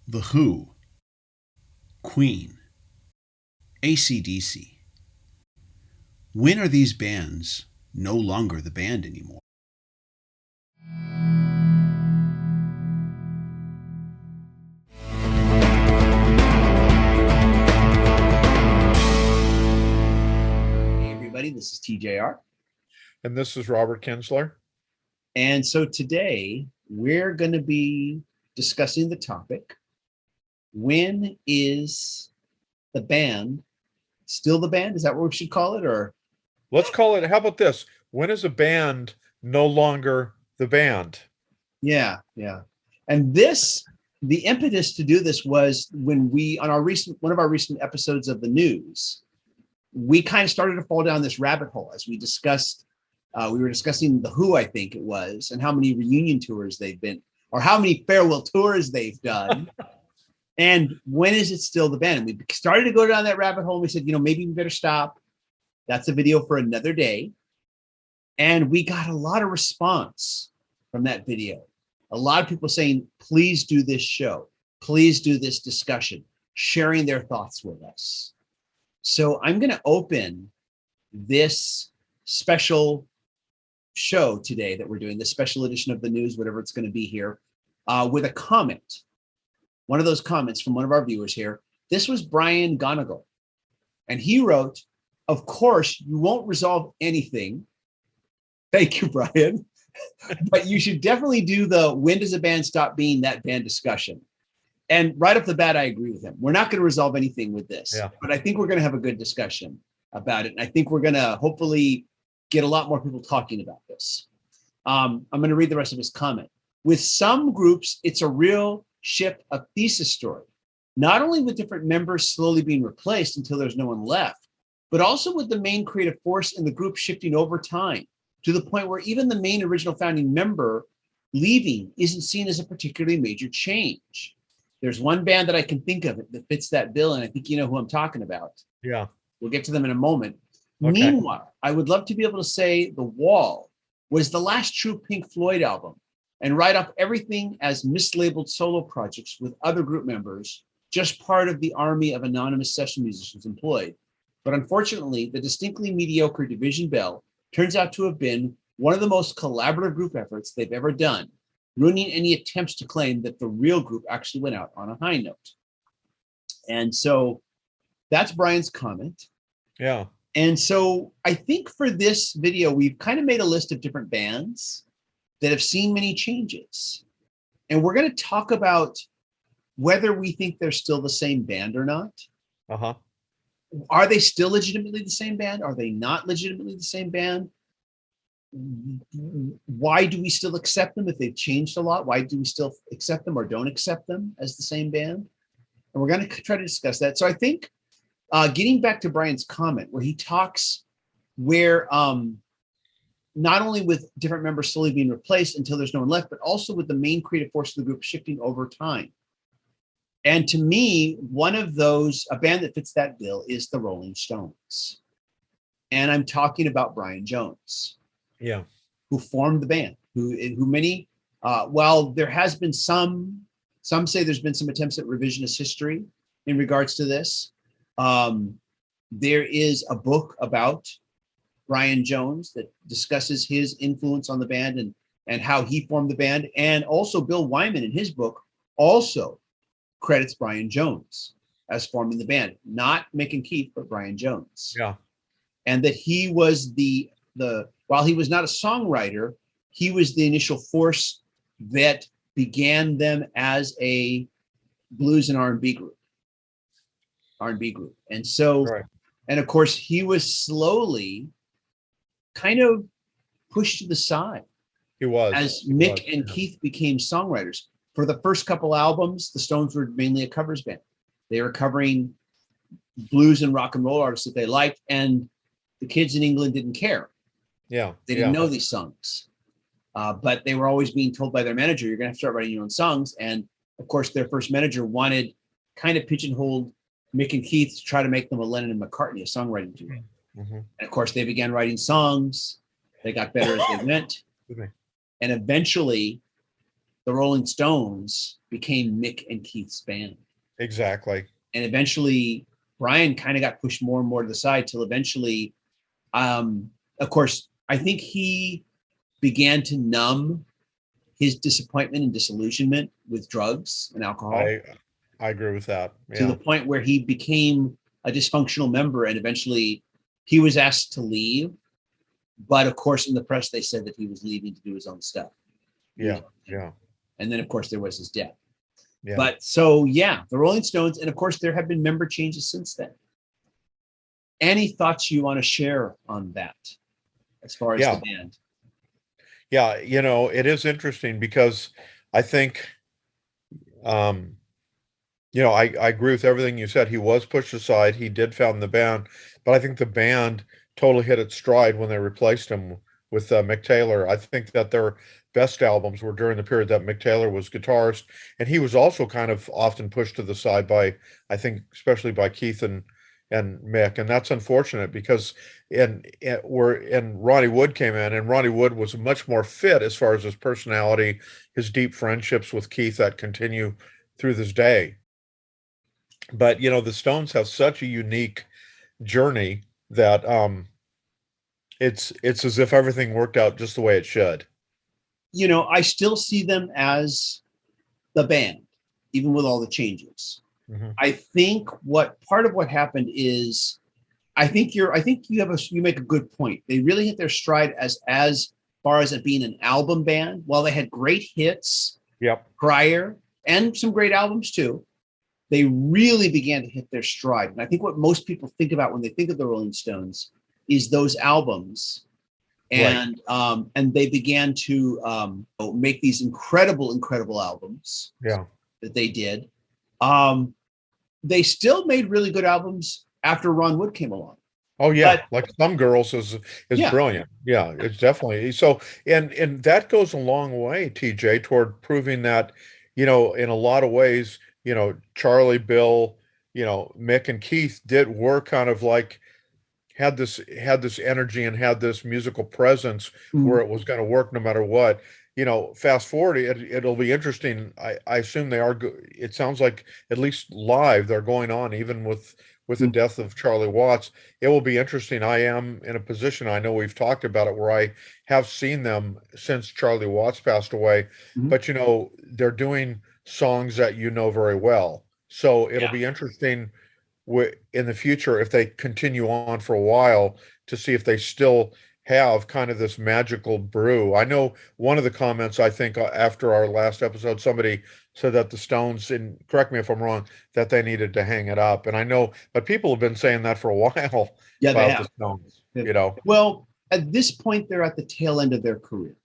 The Who, Queen, AC/DC. When are these bands no longer the band anymore? Hey everybody, this is TJR. And this is Robert Kinsler. And so today we're going to be discussing the topic, when is the band still the band? Is that what we should call it? Or let's call it, how about this? When is a band no longer the band? Yeah. And the impetus to do this was when we, on one of our recent episodes of the news, we kind of started to fall down this rabbit hole as we discussed. We were discussing the Who, I think it was, and how many reunion tours they've been, or how many farewell tours they've done. And when is it still the band? And we started to go down that rabbit hole. And we said, maybe we better stop. That's a video for another day. And we got a lot of response from that video. A lot of people saying, please do this show. Please do this discussion, sharing their thoughts with us. So I'm going to open this special show today that we're doing, the special edition of the news, whatever it's going to be here, with a comment. One of those comments from one of our viewers here. This was Brian Gonigal. And he wrote, of course, you won't resolve anything. Thank you, Brian. But you should definitely do the when does a band stop being that band discussion. And right off the bat, I agree with him. We're not going to resolve anything with this, but I think we're going to have a good discussion about it. And I think we're going to hopefully get a lot more people talking about this. I'm going to read the rest of his comment. With some groups, it's a real ship of thesis story, not only with different members slowly being replaced until there's no one left, but also with the main creative force in the group shifting over time to the point where even the main original founding member leaving isn't seen as a particularly major change. There's one band that I can think of that fits that bill, and I think you know who I'm talking about. Yeah. We'll get to them in a moment. Okay. Meanwhile, I would love to be able to say The Wall was the last true Pink Floyd album and write up everything as mislabeled solo projects with other group members, just part of the army of anonymous session musicians employed. But unfortunately, the distinctly mediocre Division Bell turns out to have been one of the most collaborative group efforts they've ever done, ruining any attempts to claim that the real group actually went out on a high note. And so that's Brian's comment. Yeah. And so I think for this video, we've kind of made a list of different bands that have seen many changes. And we're going to talk about whether we think they're still the same band or not. Uh-huh. Are they still legitimately the same band? Are they not legitimately the same band? Why do we still accept them if they've changed a lot? Why do we still accept them or don't accept them as the same band? And we're going to try to discuss that. So I think getting back to Brian's comment where he talks where not only with different members slowly being replaced until there's no one left, but also with the main creative force of the group shifting over time. And to me, one of those, a band that fits that bill is the Rolling Stones. And I'm talking about Brian Jones. Yeah. Who formed the band, who many, while there has been some say there's been some attempts at revisionist history in regards to this. There is a book about Brian Jones that discusses his influence on the band and how he formed the band. And also Bill Wyman in his book also credits Brian Jones as forming the band, not Mick and Keith, but Brian Jones. Yeah. And that he was the while he was not a songwriter, he was the initial force that began them as a blues and R&B group. And so, right. And of course, he was slowly kind of pushed to the side. He was. As Mick and Keith became songwriters. For the first couple albums, the Stones were mainly a covers band. They were covering blues and rock and roll artists that they liked, and the kids in England didn't care. Yeah. They didn't know these songs. But they were always being told by their manager, you're going to have to start writing your own songs. And of course, their first manager wanted kind of pigeonholed Mick and Keith to try to make them a Lennon and McCartney, a songwriting duo. Mm-hmm. And of course, they began writing songs. They got better as they went. And eventually, the Rolling Stones became Mick and Keith's band. Exactly. And eventually Brian kind of got pushed more and more to the side till eventually, of course, I think he began to numb his disappointment and disillusionment with drugs and alcohol I agree with that. to the Yeah. point where he became a dysfunctional member, and eventually he was asked to leave. But of course, in the press, they said that he was leaving to do his own stuff. Yeah. Yeah. And then, of course, there was his death. Yeah. But so, yeah, the Rolling Stones. And of course, there have been member changes since then. Any thoughts you want to share on that as far as the band? Yeah. You know, it is interesting because I think, you know, I agree with everything you said. He was pushed aside. He did found the band, but I think the band totally hit its stride when they replaced him with Mick Taylor. I think that their best albums were during the period that Mick Taylor was guitarist, and he was also kind of often pushed to the side by, I think, especially by Keith and Mick, and that's unfortunate because Ronnie Wood came in, and Ronnie Wood was much more fit as far as his personality, his deep friendships with Keith that continue through this day. But you know, the Stones have such a unique journey that it's as if everything worked out just the way it should. You know, I still see them as the band, even with all the changes. Mm-hmm. I think what part of what happened is, I think you make a good point. They really hit their stride as far as it being an album band. While they had great hits prior and some great albums too, they really began to hit their stride. And I think what most people think about when they think of the Rolling Stones is those albums. And and they began to make these incredible albums that they did. They still made really good albums after Ron Wood came along. Oh yeah, like Some Girls is brilliant. Yeah, it's definitely so, and that goes a long way, TJ, toward proving that, you know, in a lot of ways, you know, Charlie, Bill, you know, Mick and Keith were kind of like had this energy and had this musical presence where it was going to work no matter what. You know, fast forward, it'll be interesting. I assume they are. It sounds like at least live they're going on, even with the death of Charlie Watts. It will be interesting. I am in a position, I know we've talked about it, where I have seen them since Charlie Watts passed away. But you know, they're doing songs that you know very well, so it'll be interesting in the future if they continue on for a while to see if they still have kind of this magical brew. I know one of the comments, I think after our last episode, somebody said that the Stones, and correct me if I'm wrong, that they needed to hang it up. And I know, but people have been saying that for a while about the Stones, you know. Well, at this point, they're at the tail end of their career.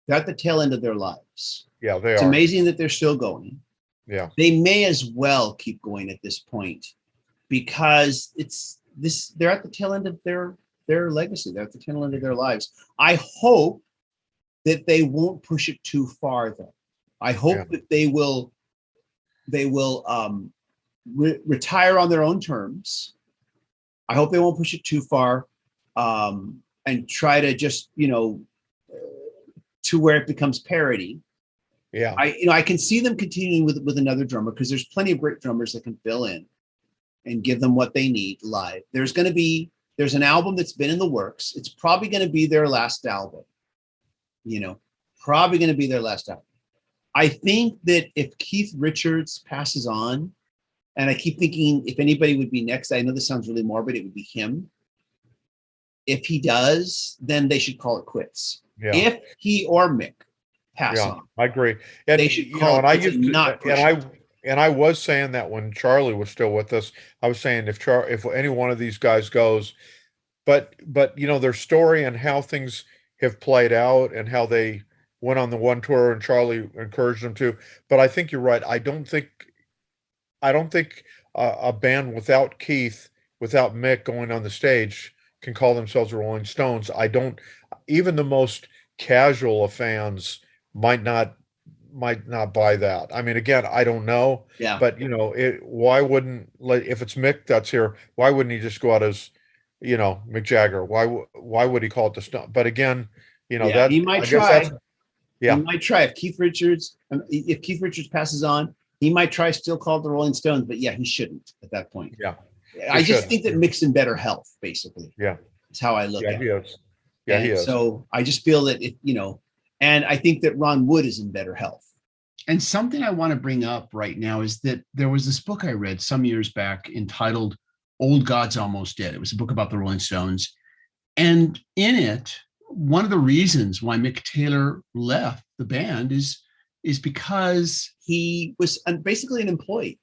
They're at the tail end of their lives. Yeah, they it's are. Amazing that they're still going. Yeah. They may as well keep going at this point, because they're at the tail end of their legacy. They're at the tail end of their lives. I hope that they won't push it too far, though. I hope that they will retire on their own terms. I hope they won't push it too far, and try to just, you know, to where it becomes parody. Yeah. I can see them continuing with another drummer, because there's plenty of great drummers that can fill in and give them what they need live. There's an album that's been in the works. It's probably going to be their last album. You know, probably going to be their last album. I think that if Keith Richards passes on, and I keep thinking if anybody would be next, I know this sounds really morbid, it would be him. If he does, then they should call it quits. Yeah. If he or Mick pass on, I agree. And they should call it quits and not push it. And I was saying that when Charlie was still with us, I was saying if any one of these guys goes, but you know, their story and how things have played out and how they went on the one tour and Charlie encouraged them to. But I think you're right. I don't think a band without Keith, without Mick going on the stage can call themselves the Rolling Stones. Even the most casual of fans might not buy that. I mean, again, I don't know. Yeah. But you know, why wouldn't, if it's Mick that's here, why wouldn't he just go out as, you know, Mick Jagger? Why would he call it the Stone? But again, you know, that he might try. He Yeah. might try if Keith Richards passes on, he might try still call it the Rolling Stones, but yeah, he shouldn't at that point. Yeah. I just think that Mick's in better health, basically. Yeah. Is how I look Yeah, at he it. is. Yeah, he And is. so I just feel that and I think that Ron Wood is in better health. And something I want to bring up right now is that there was this book I read some years back entitled Old God's Almost Dead. It was a book about the Rolling Stones. And in it, one of the reasons why Mick Taylor left the band is because he was basically an employee.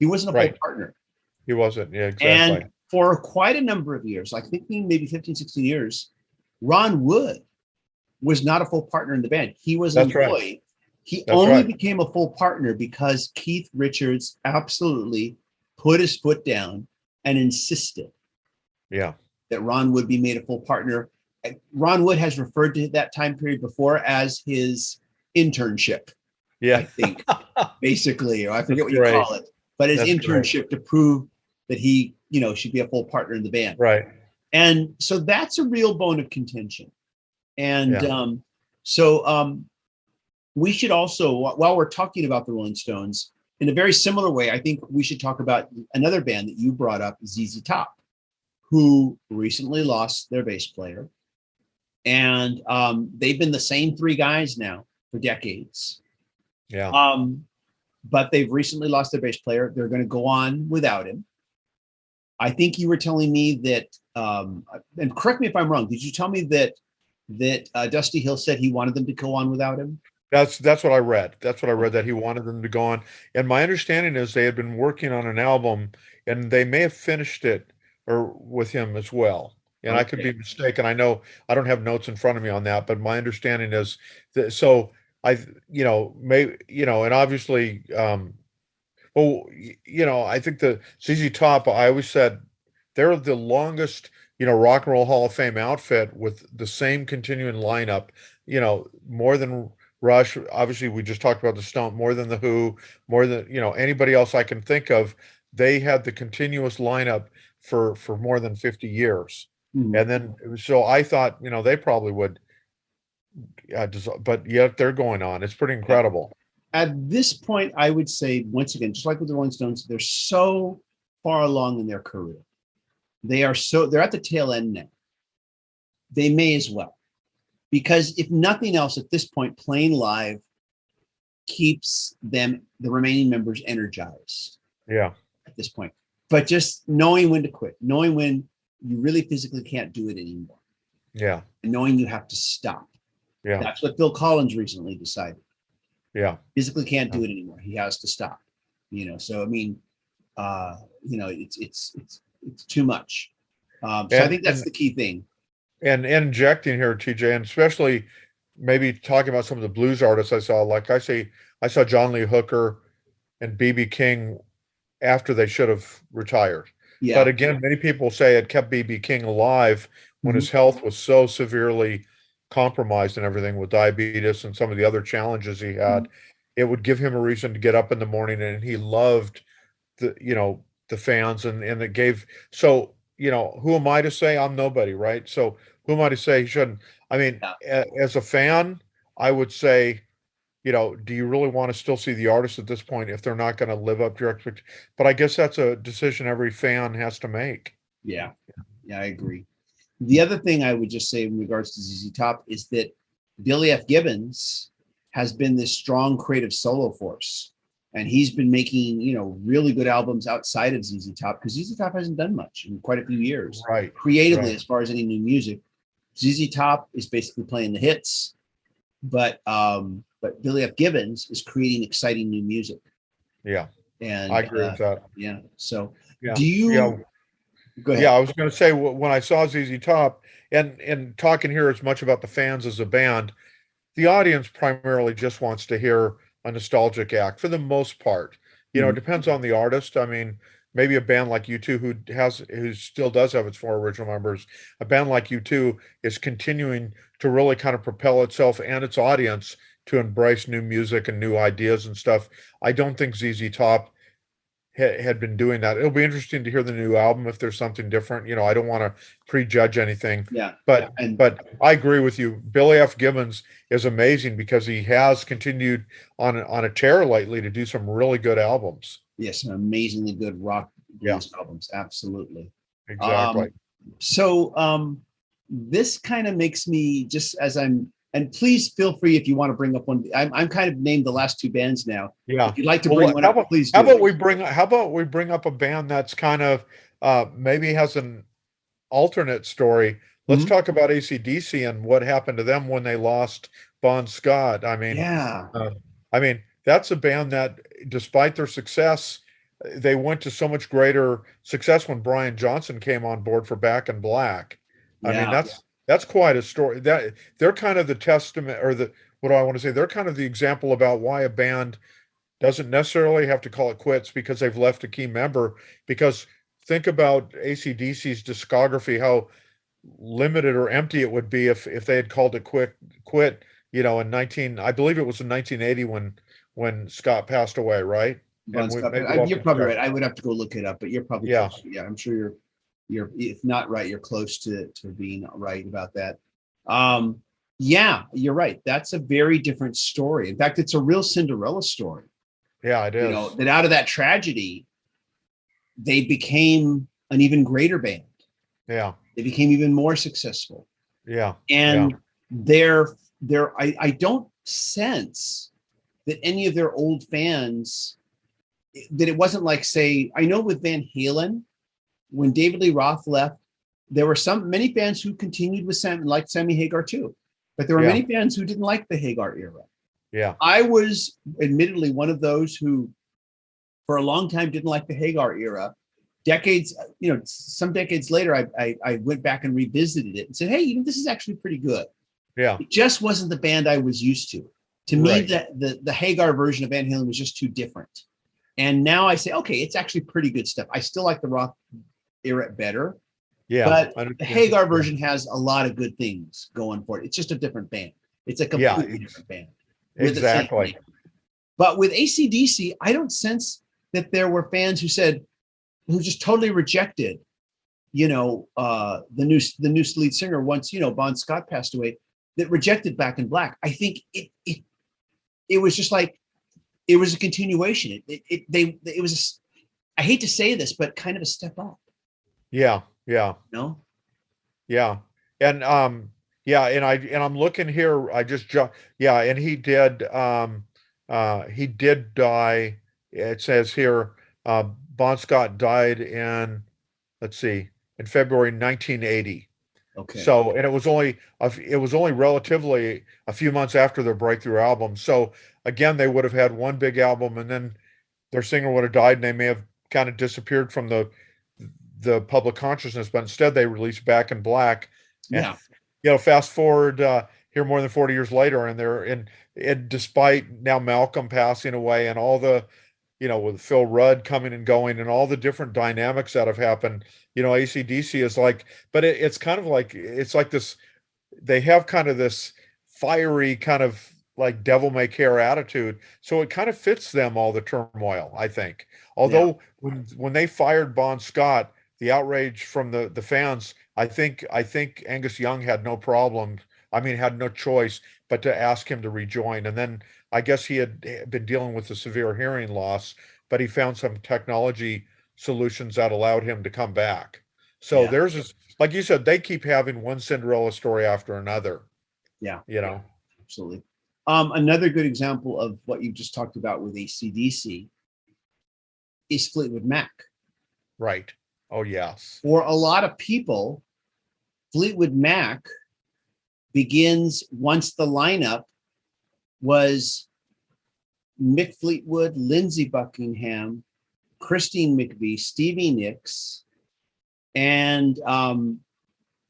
He wasn't a full partner. He wasn't. Yeah, exactly. And for quite a number of years, like thinking maybe 15, 16 years, Ron Wood was not a full partner in the band. He was an employee. Right. He only became a full partner because Keith Richards absolutely put his foot down and insisted that Ron Wood be made a full partner. Ron Wood has referred to that time period before as his internship. I think, basically, or I forget what you call it, but his internship to prove that he, should be a full partner in the band. Right. And so that's a real bone of contention. And we should also, while we're talking about the Rolling Stones, in a very similar way, I think we should talk about another band that you brought up, ZZ Top, who recently lost their bass player. And they've been the same three guys now for decades. Yeah. But they've recently lost their bass player. They're going to go on without him. I think you were telling me that, and correct me if I'm wrong, did you tell me that Dusty Hill said he wanted them to go on without him? That's what I read. That's what I read, that he wanted them to go on. And my understanding is they had been working on an album, and they may have finished it or with him as well. And I could be mistaken. I know I don't have notes in front of me on that, but my understanding is that, so I, and obviously, I think the ZZ Top, I always said they're the longest, Rock and Roll Hall of Fame outfit with the same continuing lineup, more than Rush. Obviously, we just talked about the Stone, more than the Who, more than, anybody else I can think of. They had the continuous lineup for more than 50 years. Mm-hmm. And then, so I thought, they probably would, but yet they're going on. It's pretty incredible. At this point, I would say, once again, just like with the Rolling Stones, they're so far along in their career. They're at the tail end now. They may as well. Because if nothing else, at this point, playing live keeps the remaining members energized. Yeah. At this point. But just knowing when to quit, knowing when you really physically can't do it anymore. Yeah. And knowing you have to stop. Yeah. That's what Phil Collins recently decided. Yeah. Physically can't do it anymore. He has to stop. So I mean, it's too much. So I think that's the key thing. And injecting here, TJ, and especially maybe talking about some of the blues artists I saw. Like I saw John Lee Hooker and B.B. King after they should have retired. Yeah. But again, many people say it kept B.B. King alive when his health was so severely compromised and everything with diabetes and some of the other challenges he had. It would give him a reason to get up in the morning, and he loved the fans, and it gave, so, who am I to say? I'm nobody, right? So who am I to say he shouldn't? I mean, as a fan, I would say, do you really want to still see the artist at this point if they're not going to live up to your expectations? But I guess that's a decision every fan has to make. Yeah, I agree. The other thing I would just say in regards to ZZ Top is that Billy F. Gibbons has been this strong creative solo force. And he's been making, really good albums outside of ZZ Top, because ZZ Top hasn't done much in quite a few years. Right. Creatively, as far as any new music. ZZ Top is basically playing the hits, but Billy F. Gibbons is creating exciting new music. Yeah. And I agree with that. Yeah. So do you go ahead? Yeah, I was going to say, when I saw ZZ Top, and talking here as much about the fans as a band, the audience primarily just wants to hear a nostalgic act for the most part. It depends on the artist. I mean, maybe a band like U2 who still does have its 4 original members, a band like U2 is continuing to really kind of propel itself and its audience to embrace new music and new ideas and stuff. I don't think ZZ Top had been doing that. It'll be interesting to hear the new album if there's something different. I don't want to prejudge anything. Yeah. But And I agree with you. Billy F. Gibbons is amazing because he has continued on a tear lately to do some really good albums. yes, some amazingly good rock Yeah, blues albums. Absolutely. exactly. So this kind of makes me just as and please feel free if you want to bring up one. I'm kind of named the last two bands now. Yeah. If you'd like to bring one up, please do. How about we bring up a band that's kind of maybe has an alternate story. Let's Mhm. talk about AC/DC and what happened to them when they lost Bon Scott. Yeah. I mean, that's a band that, despite their success, they went to so much greater success when Brian Johnson came on board for Back in Black. I mean, Yeah. that's quite a story. That they're kind of the testament, or the what do I want to say? They're kind of the example about why a band doesn't necessarily have to call it quits because they've left a key member. Because think about AC/DC's discography, how limited or empty it would be if they had called it quit, I believe it was in 1980 when Scott passed away, right? Bon And we Scott. maybe we'll have You're to probably check. right. I would have to go look it up, but you're probably Yeah, close. Yeah, I'm sure you're if not right, you're close to being right about that. Yeah, you're right. That's a very different story. In fact, it's a real Cinderella story. yeah, it is. That out of that tragedy, they became an even greater band. Yeah, They became even more successful. yeah, yeah, And I don't sense that any of their old fans, that it wasn't like, say, I know with Van Halen, when David Lee Roth left, there were many fans who continued with liked Sammy Hagar too, but there were yeah, many fans who didn't like the Hagar era. yeah, I was admittedly one of those who, for a long time, didn't like the Hagar era. Some decades later, I went back and revisited it and said, hey, this is actually pretty good. yeah. It just wasn't the band I was used to. To me, Right. the Hagar version of Van Halen was just too different. And now I say, okay, it's actually pretty good stuff. I still like the Roth era better, Yeah. but the Hagar version has a lot of good things going for it. It's just a different band. It's a completely different band. Exactly. But with AC/DC, I don't sense that there were fans who just totally rejected, the new lead singer once, Bon Scott passed away, that rejected Back in Black. I think it was just like, it was a continuation. It was, I hate to say this, but kind of a step up. Yeah. Yeah. No. Yeah. And I'm looking here. And he did die. It says here, Bon Scott died in February 1980. Okay. So, and it was only relatively a few months after their breakthrough album. So again, they would have had one big album and then their singer would have died and they may have kind of disappeared from the public consciousness, but instead they released Back in Black. And, fast forward here more than 40 years later, and and despite now Malcolm passing away and all the, with Phil Rudd coming and going and all the different dynamics that have happened, AC/DC is like, but it's kind of like, it's like this, they have kind of this fiery kind of like devil may care attitude. So it kind of fits them, all the turmoil, I think. Although when they fired Bon Scott, the outrage from the fans, I think Angus Young had no problem. I mean, had no choice but to ask him to rejoin. And then I guess he had been dealing with a severe hearing loss, but he found some technology solutions that allowed him to come back. So there's this, like you said, they keep having one Cinderella story after another. Yeah. Absolutely. Another good example of what you just talked about with AC/DC is Fleetwood Mac. Right. Oh, yes. For a lot of people, Fleetwood Mac begins once the lineup was Mick Fleetwood, Lindsey Buckingham, Christine McVie, Stevie Nicks, and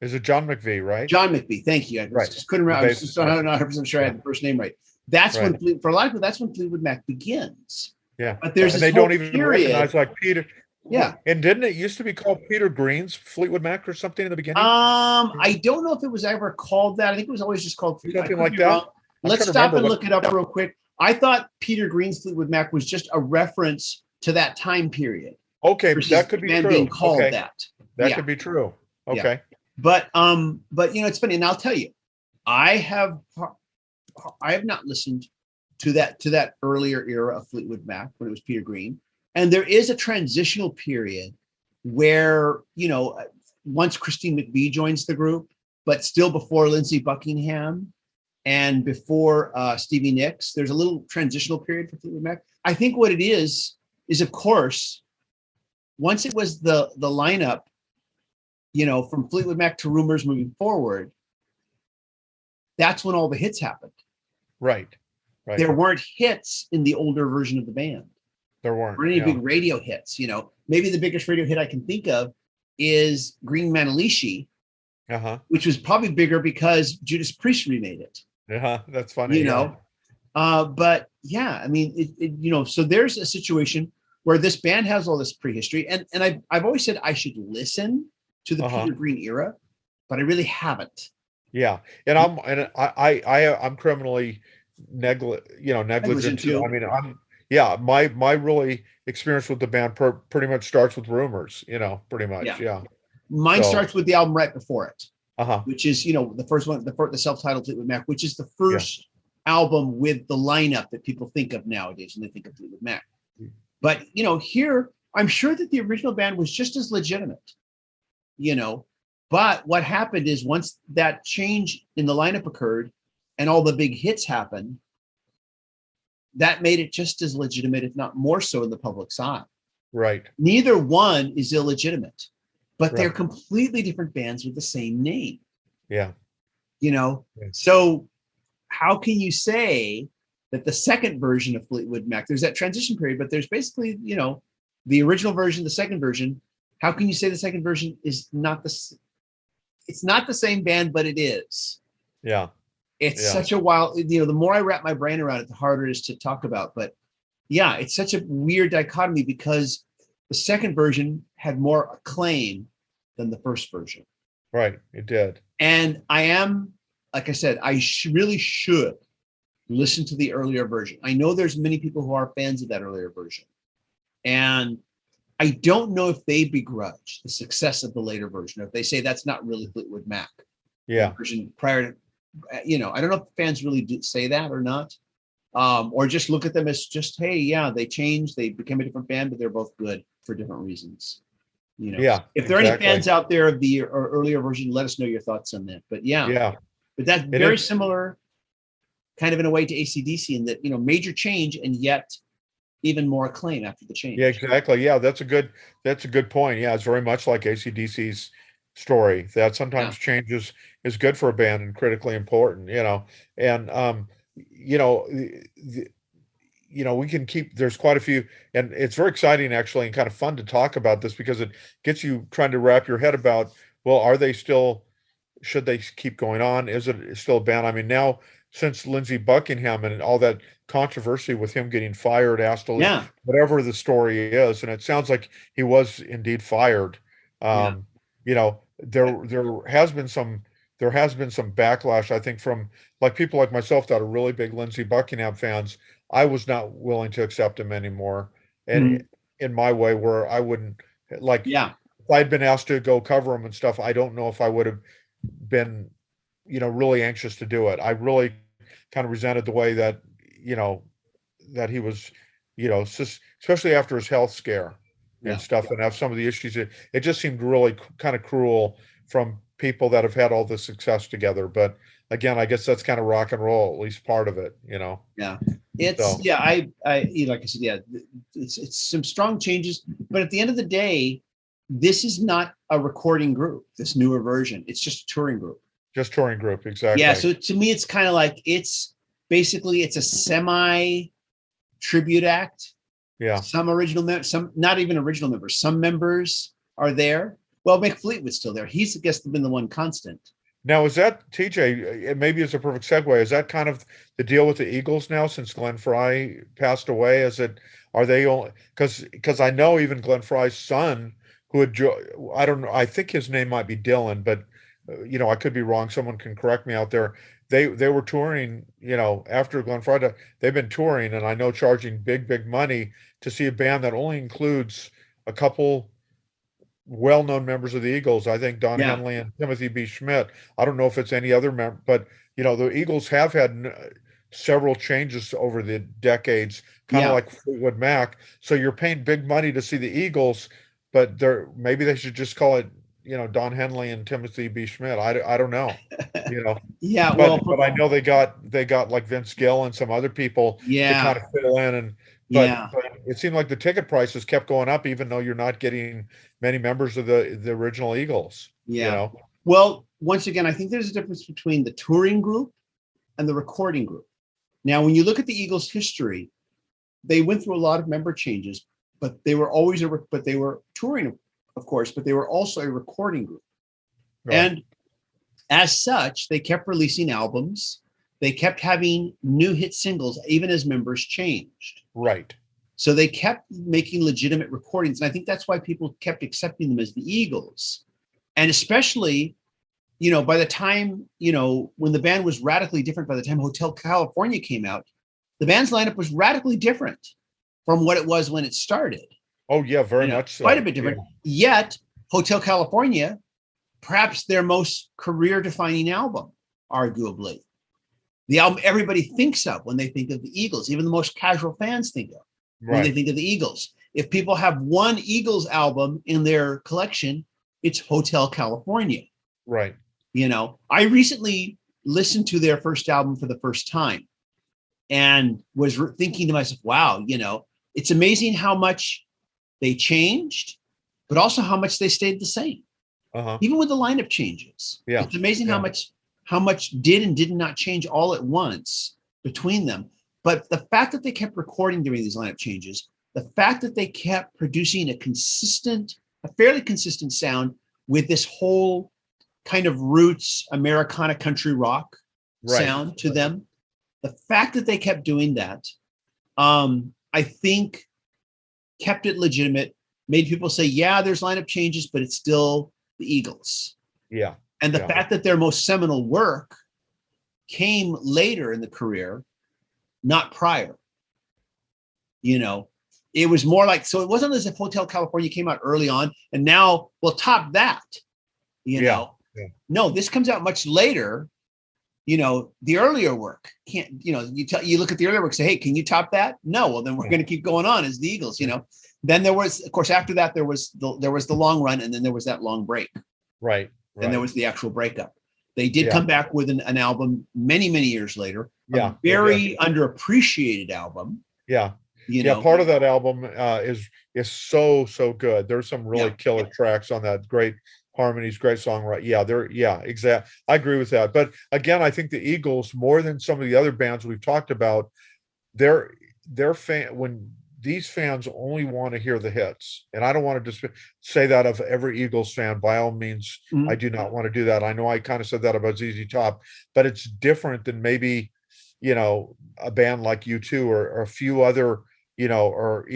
is it John McVie, right? John McVie. Thank you. I just couldn't remember. I was just not 100% sure I had the first name right. That's when, for a lot of people, that's when Fleetwood Mac begins. Yeah. But there's and this they don't even period. recognize like Peter. Yeah. And didn't it used to be called Peter Green's Fleetwood Mac or something in the beginning? I don't know if it was ever called that. I think it was always just called something like that. Let's stop and look it up real quick. I thought Peter Green's Fleetwood Mac was just a reference to that time period. Okay, that could be band true. being called Okay. that. That could be true. Okay. But it's funny, and I'll tell you, I have not listened to that earlier era of Fleetwood Mac when it was Peter Green, and there is a transitional period where once Christine McVie joins the group, but still before Lindsey Buckingham and before Stevie Nicks, there's a little transitional period for Fleetwood Mac. I think what it is of course, once it was the lineup, from Fleetwood Mac to Rumors moving forward, that's when all the hits happened. Right. There weren't hits in the older version of the band. There weren't any big radio hits. Maybe the biggest radio hit I can think of is Green Manalishi, which was probably bigger because Judas Priest remade it. That's funny. But yeah, I mean, so there's a situation where this band has all this prehistory, and I've always said I should listen to the Peter Green era, but I really haven't. Yeah, and I'm criminally negligent too. I mean, my really experience with the band pretty much starts with Rumors. Pretty much. Yeah. Mine starts with the album right before it, which is the first one, the self-titled Fleetwood Mac, which is the first album with the lineup that people think of nowadays when they think of Fleetwood Mac. But here I'm sure that the original band was just as legitimate. But what happened is once that change in the lineup occurred and all the big hits happened, that made it just as legitimate, if not more so, in the public's eye. Right. Neither one is illegitimate, but they're completely different bands with the same name. Yeah. So how can you say that the second version of Fleetwood Mac, there's that transition period, but there's basically, the original version, the second version. How can you say the second version is not it's not the same band, but it is. Yeah. It's such a wild, the more I wrap my brain around it, the harder it is to talk about. But yeah, it's such a weird dichotomy because the second version had more acclaim than the first version. Right. It did. And I am, like I said, I really should listen to the earlier version. I know there's many people who are fans of that earlier version. And I don't know if they begrudge the success of the later version, or if they say that's not really Fleetwood Mac. Yeah. Version prior to, I don't know if fans really do say that or not, or just look at them as just, hey, yeah, they changed, they became a different band, but they're both good for different reasons. Yeah. If there are any fans out there of the earlier version, let us know your thoughts on that. But but that's very similar, kind of in a way, to AC/DC in that major change and yet even more acclaim after the change. Yeah, exactly. Yeah, that's a good point. Yeah, it's very much like AC/DC's story, that sometimes change is good for a band and critically important, and we can keep, there's quite a few, and it's very exciting actually and kind of fun to talk about this because it gets you trying to wrap your head about, well, should they keep going on? Is it still a band? I mean, now since Lindsey Buckingham and all that controversy with him getting fired, asked to leave, whatever the story is, and it sounds like he was indeed fired. There has been some backlash, I think, from people like myself that are really big Lindsey Buckingham fans. I was not willing to accept him anymore, and in my way, where I wouldn't if I'd been asked to go cover him and stuff, I don't know if I would have been really anxious to do it. I really kind of resented the way that that he was, especially after his health scare and stuff, and have some of the issues. It just seemed really kind of cruel from people that have had all the success together. But again, I guess that's kind of rock and roll, at least part of it, Yeah, it's I like I said, it's some strong changes, but at the end of the day, this is not a recording group. This newer version, it's just a touring group. Just touring group, exactly. Yeah, so to me, it's kind of like it's a semi tribute act. Yeah. Some original members, some not even original members. Some members are there. Well, Mick Fleetwood's still there. He's, I guess, been the one constant. Now, is that, TJ, maybe it's a perfect segue, is that kind of the deal with the Eagles now since Glenn Frey passed away? Are they only, because I know even Glenn Frey's son, who had, I don't know, I think his name might be Dylan, but I could be wrong. Someone can correct me out there. they were touring, after Glenn Frey, they've been touring, and I know charging big money to see a band that only includes a couple well-known members of the Eagles. I think Don Yeah, Henley and Timothy B. Schmidt. I don't know if it's any other member, but the Eagles have had several changes over the decades, kind of yeah. like Fleetwood Mac. So you're paying big money to see the Eagles, but maybe they should just call it, Don Henley and Timothy B. Schmidt. I don't know, you know. Yeah, But well, I know they got like Vince Gill and some other people to kind yeah, of fill in, and yeah, but it seemed like the ticket prices kept going up, even though you're not getting many members of the original Eagles. You yeah. know, Well, once again, I think there's a difference between the touring group and the recording group. Now, when you look at the Eagles' history, they went through a lot of member changes, but they were always but they were touring, of course, but they were also a recording group. right, And as such, they kept releasing albums. They kept having new hit singles, even as members changed. right, So they kept making legitimate recordings. And I think that's why people kept accepting them as the Eagles. And especially, by the time, when the band was radically different, by the time Hotel California came out, the band's lineup was radically different from what it was when it started. oh yeah, very much so. Quite a bit different. Yet, Hotel California, perhaps their most career-defining album, arguably. The album everybody thinks of when they think of the Eagles, even the most casual fans think of when they think of the Eagles. If people have one Eagles album in their collection, it's Hotel California. Right. I recently listened to their first album for the first time and was thinking to myself, wow, it's amazing how much they changed, but also how much they stayed the same. Uh-huh. Even with the lineup changes. Yeah. It's amazing how much did and did not change all at once between them. But the fact that they kept recording during these lineup changes, the fact that they kept producing a fairly consistent sound with this whole kind of roots Americana country rock sound to them, the fact that they kept doing that, I think kept it legitimate, made people say, yeah, there's lineup changes, but it's still the Eagles. Yeah. And the fact that their most seminal work came later in the career, not prior. It was more like, so it wasn't as if Hotel California came out early on and now we'll top that. No, this comes out much later. The earlier work can't, you look at the earlier work, say, hey, can you top that? No. Well, then we're going to keep going on as the Eagles, Then there was, of course, after that, there was the long run, and then there was that long break. Right. And there was the actual breakup. They did come back with an album many, many years later. Yeah. A very underappreciated album. Yeah. Part of that album is so good. There's some really killer tracks on that. Great harmonies, great song, right? Exactly. I agree with that. But again, I think the Eagles, more than some of the other bands we've talked about, they're when these fans only want to hear the hits, and I don't want to just say that of every Eagles fan. By all means, I do not want to do that. I know I kind of said that about ZZ Top, but it's different than maybe a band like U2 or a few other or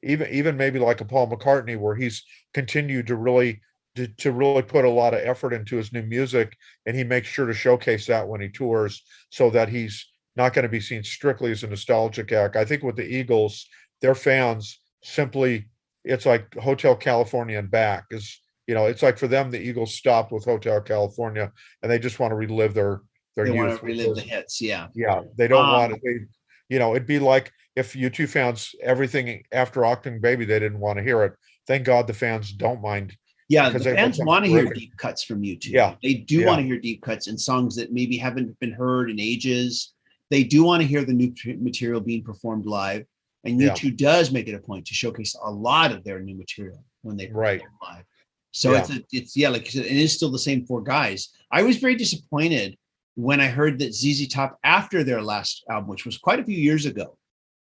even maybe like a Paul McCartney, where he's continued to really put a lot of effort into his new music, and he makes sure to showcase that when he tours, so that he's not going to be seen strictly as a nostalgic act. I think with the Eagles, their fans simply, it's like Hotel California and back is, it's like for them, the Eagles stopped with Hotel California and they just want to relive their they youth. want to relive the hits. Yeah. They don't want it. It'd be like if U2 fans, everything after Octung Baby, they didn't want to hear it. Thank God the fans don't mind. Yeah, the fans want to hear deep cuts from U2. Yeah. They do want to hear deep cuts and songs that maybe haven't been heard in ages. They do want to hear the new material being performed live. And U2 does make it a point to showcase a lot of their new material when they perform live. So it's like you said, it is still the same four guys. I was very disappointed when I heard that ZZ Top, after their last album, which was quite a few years ago,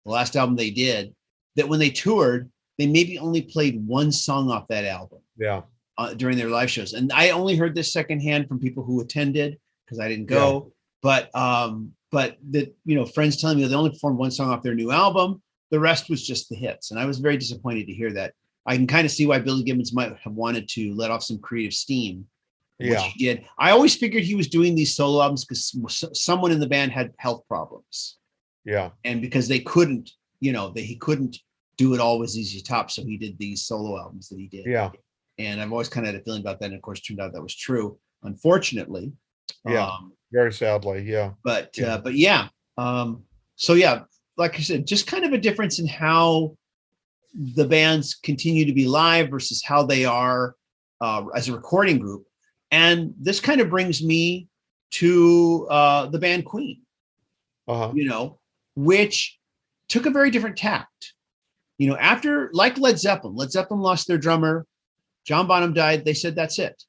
the last album they did, that when they toured, they maybe only played one song off that album. Yeah. During their live shows. And I only heard this secondhand from people who attended, because I didn't go. But that, friends telling me they only performed one song off their new album. The rest was just the hits. And I was very disappointed to hear that. I can kind of see why Billy Gibbons might have wanted to let off some creative steam which Yeah. he did. I always figured he was doing these solo albums because someone in the band had health problems. Yeah. And because they couldn't, he couldn't do it all with ZZ Top. So he did these solo albums that he did. Yeah. And I've always kind of had a feeling about that. And of course, turned out that was true, unfortunately. Yeah. Very sadly. Yeah. But yeah. So yeah, like I said, just kind of a difference in how the bands continue to be live versus how they are as a recording group. And this kind of brings me to the band Queen, which took a very different tact. After, like Led Zeppelin lost their drummer, John Bonham died. They said, that's it.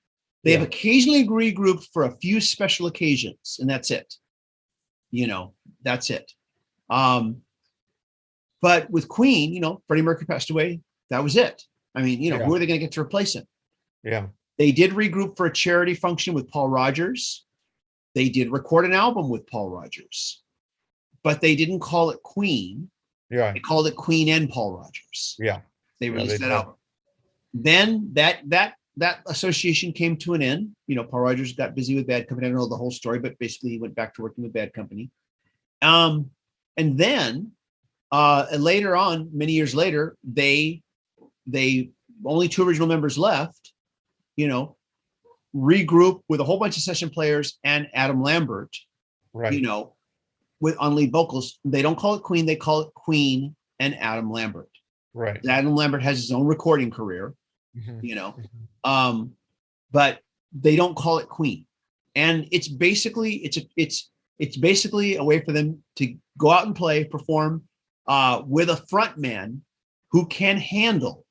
They have occasionally regrouped for a few special occasions, and that's it. That's it. But with Queen, Freddie Mercury passed away. That was it. I mean, who are they going to get to replace him? Yeah. They did regroup for a charity function with Paul Rogers. They did record an album with Paul Rogers, but they didn't call it Queen. Yeah. They called it Queen and Paul Rogers. Yeah. They released that album. Then that association came to an end. Paul Rogers got busy with Bad Company. I don't know the whole story, but basically he went back to working with Bad Company. And then later on, many years later, they only two original members left, regroup with a whole bunch of session players and Adam Lambert, right. On lead vocals. They don't call it Queen. They call it Queen and Adam Lambert. Right. Adam Lambert has his own recording career, but they don't call it Queen. And it's basically, it's basically a way for them to go out and perform with a front man who can handle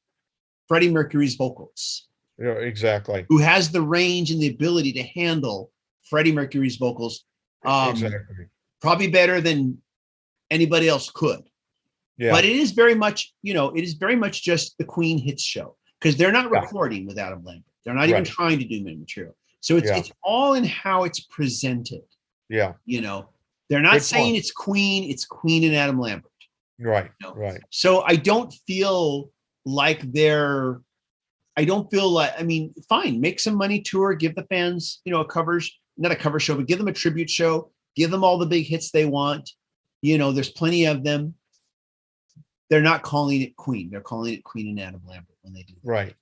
Freddie Mercury's vocals. Yeah, exactly. Who has the range and the ability to handle Freddie Mercury's vocals. Exactly. Probably better than anybody else could. Yeah. But it is very much, just the Queen hits show, because they're not recording with Adam Lambert. They're not even trying to do new material. So it's all in how it's presented. Yeah. They're not saying it's Queen and Adam Lambert. Right. Right. So I don't feel like fine, make some money, tour, give the fans, not a cover show, but give them a tribute show, give them all the big hits they want. There's plenty of them. They're not calling it Queen. They're calling it Queen and Adam Lambert when they do that. Right.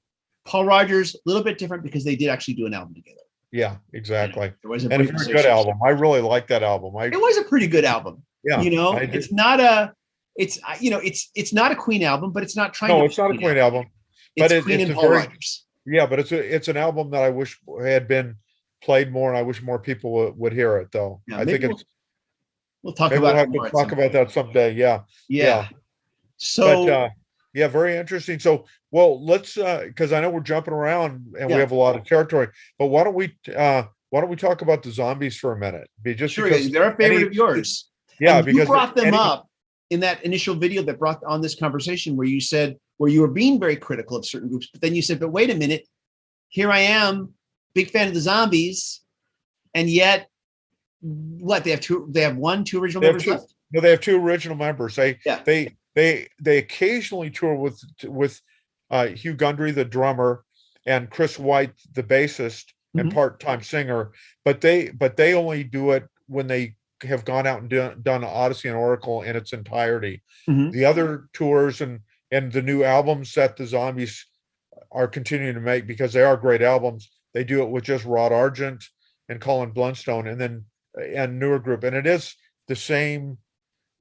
Paul Rogers, a little bit different because they did actually do an album together. Yeah, exactly. There was a very good album. I really like that album. It was a pretty good album. Yeah. It's not a Queen album, but it's not trying to. No, it's not a Queen album. But it's Queen and Paul Rogers. Yeah, but it's an album that I wish had been played more, and I wish more people would hear it, though. Yeah, I think we'll talk about it more. Talk about that someday. Yeah. Yeah. So, but, very interesting. So, well, let's because I know we're jumping around and we have a lot of territory, but why don't we talk about the Zombies for a minute? Sure, they're a favorite of yours. Yeah, and because you brought them up in that initial video that brought on this conversation where you were being very critical of certain groups, but then you said, but wait a minute, here I am, big fan of the Zombies, and yet they have two original members left? No, they have two original members. They occasionally tour with Hugh Gundry, the drummer, and Chris White, the bassist and part-time singer, but they only do it when they have gone out and done Odyssey and Oracle in its entirety. The other tours and the new albums that the Zombies are continuing to make, because they are great albums, they do it with just Rod Argent and Colin Blunstone and newer group, and it is the same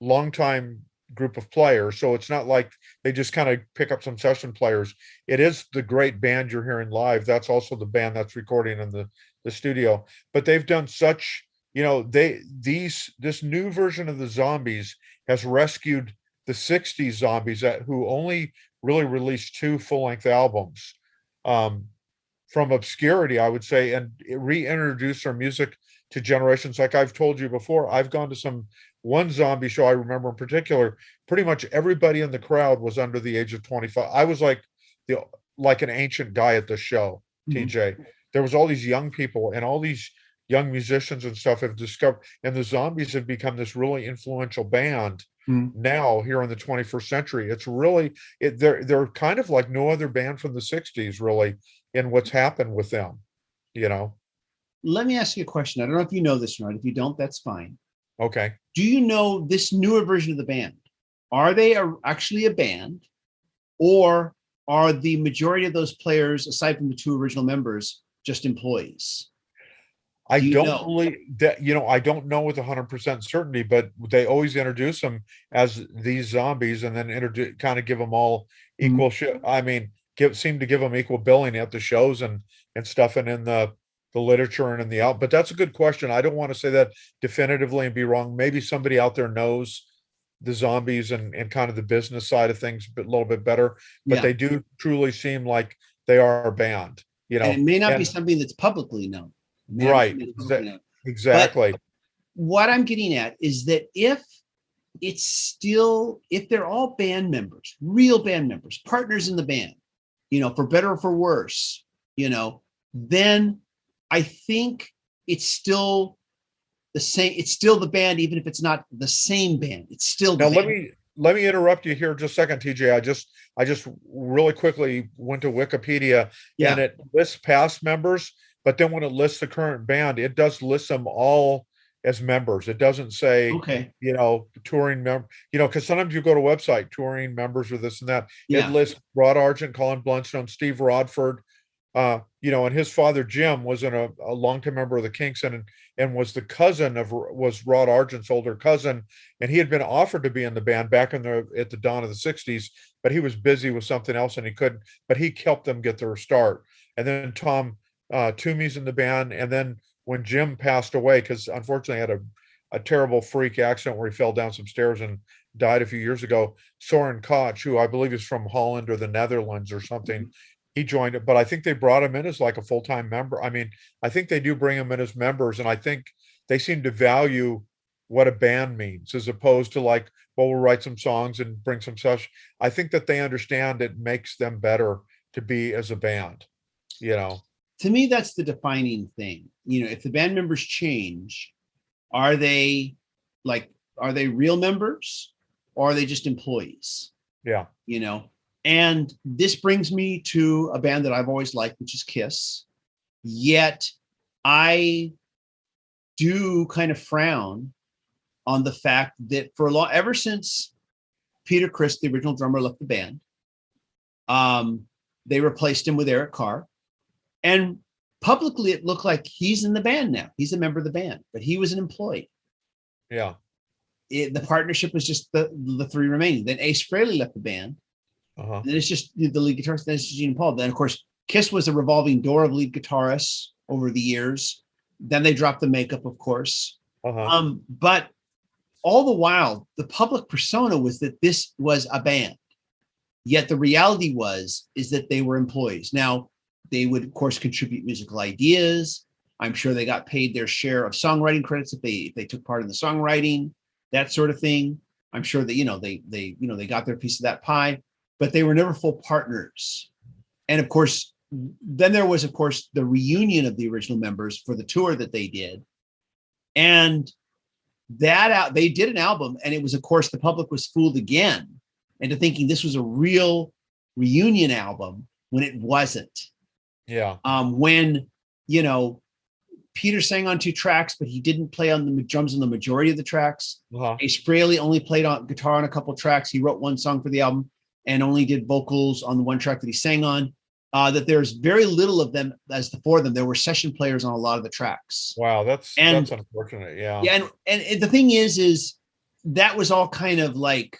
longtime group of players. So it's not like they just kind of pick up some session players. It is the great band you're hearing live. That's also the band that's recording in the studio. But they've done such, this new version of the Zombies has rescued the 60s Zombies who only really released 2 full-length albums from obscurity, I would say, and reintroduced their music to generations. Like I've told you before, I've gone to one Zombie show I remember in particular, pretty much everybody in the crowd was under the age of 25. I was like an ancient guy at the show, TJ. There was all these young people and all these young musicians and stuff have discovered, and the Zombies have become this really influential band now here in the 21st century. It's really, they're kind of like no other band from the 60s really in what's happened with them, let me ask you a question. I don't know if you know this or not. If you don't, that's fine. Okay. Do you know this newer version of the band? Are they actually a band, or are the majority of those players, aside from the two original members, just employees? I Do you don't know? believe that, I don't know with 100% certainty, but they always introduce them as these zombies and then kind of give them all equal shit. I mean, seem to give them equal billing at the shows and stuff and in the literature and in the out. But that's a good question. I don't want to say that definitively and be wrong. Maybe somebody out there knows the zombies and kind of the business side of things a little bit better, but Yeah. they do truly seem like they are a band, And it may not be something that's publicly known. Right. Exactly. But what I'm getting at is that if they're all band members, real band members, partners in the band, for better or for worse, then I think it's still the same. It's still the band, even if it's not the same band. It's still the now. band. Let me interrupt you here just a second, TJ. I just really quickly went to Wikipedia and it lists past members, but then when it lists the current band, it does list them all as members. It doesn't say, okay, touring member, because sometimes you go to a website, touring members or this and that. Yeah. It lists Rod Argent, Colin Blunstone, Steve Rodford, and his father Jim was a longtime member of the Kinks and was the cousin was Rod Argent's older cousin, and he had been offered to be in the band back at the dawn of the 60s, but he was busy with something else and he couldn't, but he helped them get their start. And then Tom Toomey's in the band, and then when Jim passed away, because unfortunately had a terrible freak accident where he fell down some stairs and died a few years ago, Soren Koch, who I believe is from Holland or the Netherlands or something, he joined it, but I think they brought him in as like a full-time member. I mean, I think they do bring him in as members, and I think they seem to value what a band means as opposed to like, well, we'll write some songs and bring some such. I think that they understand it makes them better to be as a band, To me, that's the defining thing. If the band members change, are they real members or are they just employees? Yeah. And this brings me to a band that I've always liked, which is Kiss. Yet I do kind of frown on the fact that ever since Peter Criss, the original drummer, left the band, they replaced him with Eric Carr. And publicly, it looked like he's in the band now. He's a member of the band, but he was an employee. Yeah. The partnership was just the three remaining. Then Ace Frehley left the band. Uh-huh. And then it's just the lead guitarist. Then it's Gene and Paul. Then, of course, Kiss was a revolving door of lead guitarists over the years. Then they dropped the makeup, of course. Uh-huh. But all the while, the public persona was that this was a band. Yet the reality is that they were employees. Now, they would, of course, contribute musical ideas. I'm sure they got paid their share of songwriting credits if they took part in the songwriting, that sort of thing. I'm sure that they got their piece of that pie, but they were never full partners. And of course, then there was, of course, the reunion of the original members for the tour that they did, and they did an album, and it was, of course, the public was fooled again into thinking this was a real reunion album when it wasn't. Yeah. When Peter sang on 2 tracks, but he didn't play on the drums on the majority of the tracks. Uh-huh. Ace Frehley only played on guitar on a couple of tracks. He wrote one song for the album and only did vocals on the one track that he sang on. That there's very little of them as the 4 of them. There were session players on a lot of the tracks. Wow, that's unfortunate. Yeah. Yeah, and the thing is that was all kind of like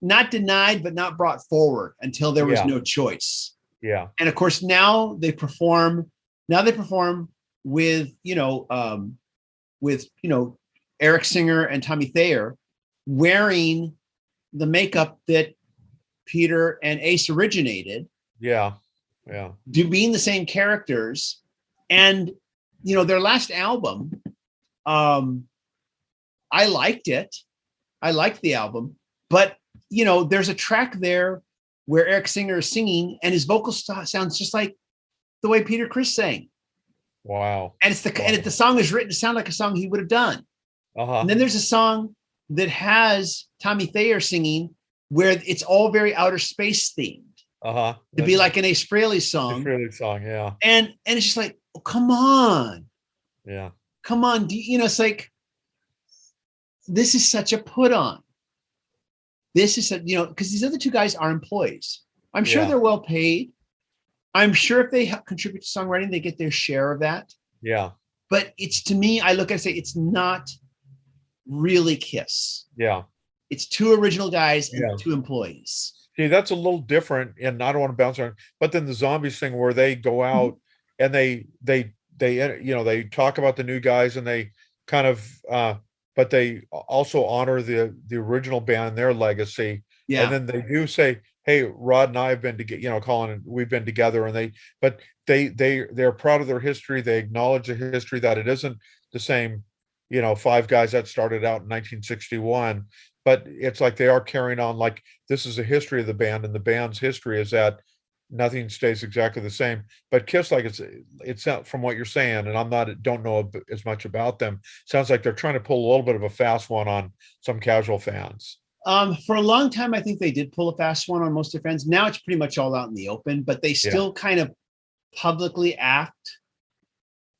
not denied, but not brought forward until there was no choice. Yeah. And of course, now they perform with, Eric Singer and Tommy Thayer wearing the makeup that Peter and Ace originated. Yeah. Yeah. Being the same characters. And, their last album, I liked it. I liked the album, but, there's a track there where Eric Singer is singing and his vocal sounds just like the way Peter Criss sang. Wow. And and the song is written to sound like a song he would have done. Uh-huh. And then there's a song that has Tommy Thayer singing where it's all very outer space themed. Uh-huh. To be like an Ace Frehley song. Ace Frehley song, yeah. And it's just like, oh, come on, Yeah. come on. It's like, this is such a put on. This is, because these other two guys are employees. I'm sure Yeah. they're well paid. I'm sure if they contribute to songwriting, they get their share of that. Yeah. But it's, to me, I look and say, it's not really Kiss. Yeah. It's two original guys and Yeah. two employees. See, that's a little different, and I don't want to bounce around. But then the Zombies thing, where they go out and they talk about the new guys, and they kind of, but they also honor the original band, their legacy, and Yeah. then they do say, "Hey, Rod and I have been together, Colin, we've been together," and they're proud of their history. They acknowledge the history, that it isn't the same, five guys that started out in 1961, but it's like they are carrying on, like this is a history of the band, and the band's history is that nothing stays exactly the same. But Kiss, like it's out from what you're saying, and don't know as much about them. Sounds like they're trying to pull a little bit of a fast one on some casual fans. For a long time, I think they did pull a fast one on most of their fans. Now it's pretty much all out in the open, but they still kind of publicly act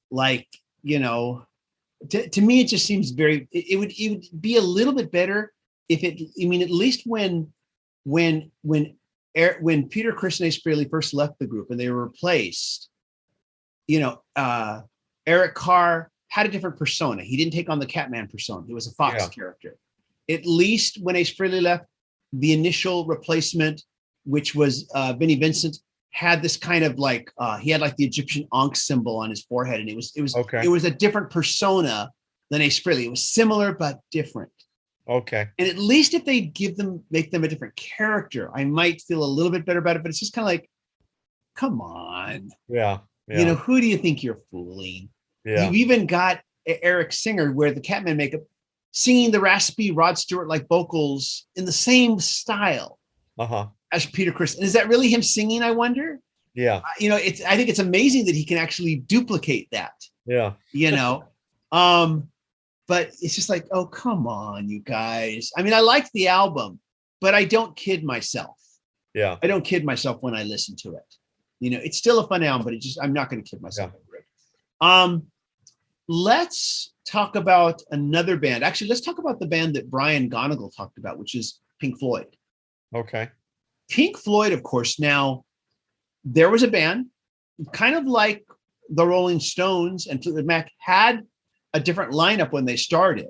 like, to me, it just seems very, it would be a little bit better if at least when Peter, Chris, and Ace Frehley first left the group and they were replaced, Eric Carr had a different persona. He didn't take on the Catman persona. He was a Fox character. At least when Ace Frehley left, the initial replacement, which was Vinnie Vincent, had this kind of like, he had like the Egyptian Ankh symbol on his forehead, and it was a different persona than Ace Frehley. It was similar but different. Okay. And at least if they make them a different character, I might feel a little bit better about it. But it's just kind of like, come on. Yeah. Who do you think you're fooling? Yeah. You've even got Eric Singer, where the Catman makeup, singing the raspy Rod Stewart-like vocals in the same style as Peter Chris. And is that really him singing, I wonder? Yeah. I think it's amazing that he can actually duplicate that. Yeah. But it's just like, oh, come on, you guys. I like the album, but I don't kid myself. Yeah. I don't kid myself when I listen to it. It's still a fun album, but I'm not going to kid myself over it. Let's talk about another band. Actually, let's talk about the band that Brian Gonigal talked about, which is Pink Floyd. Okay. Pink Floyd, of course. Now, there was a band kind of like the Rolling Stones and Fleetwood Mac had a different lineup when they started,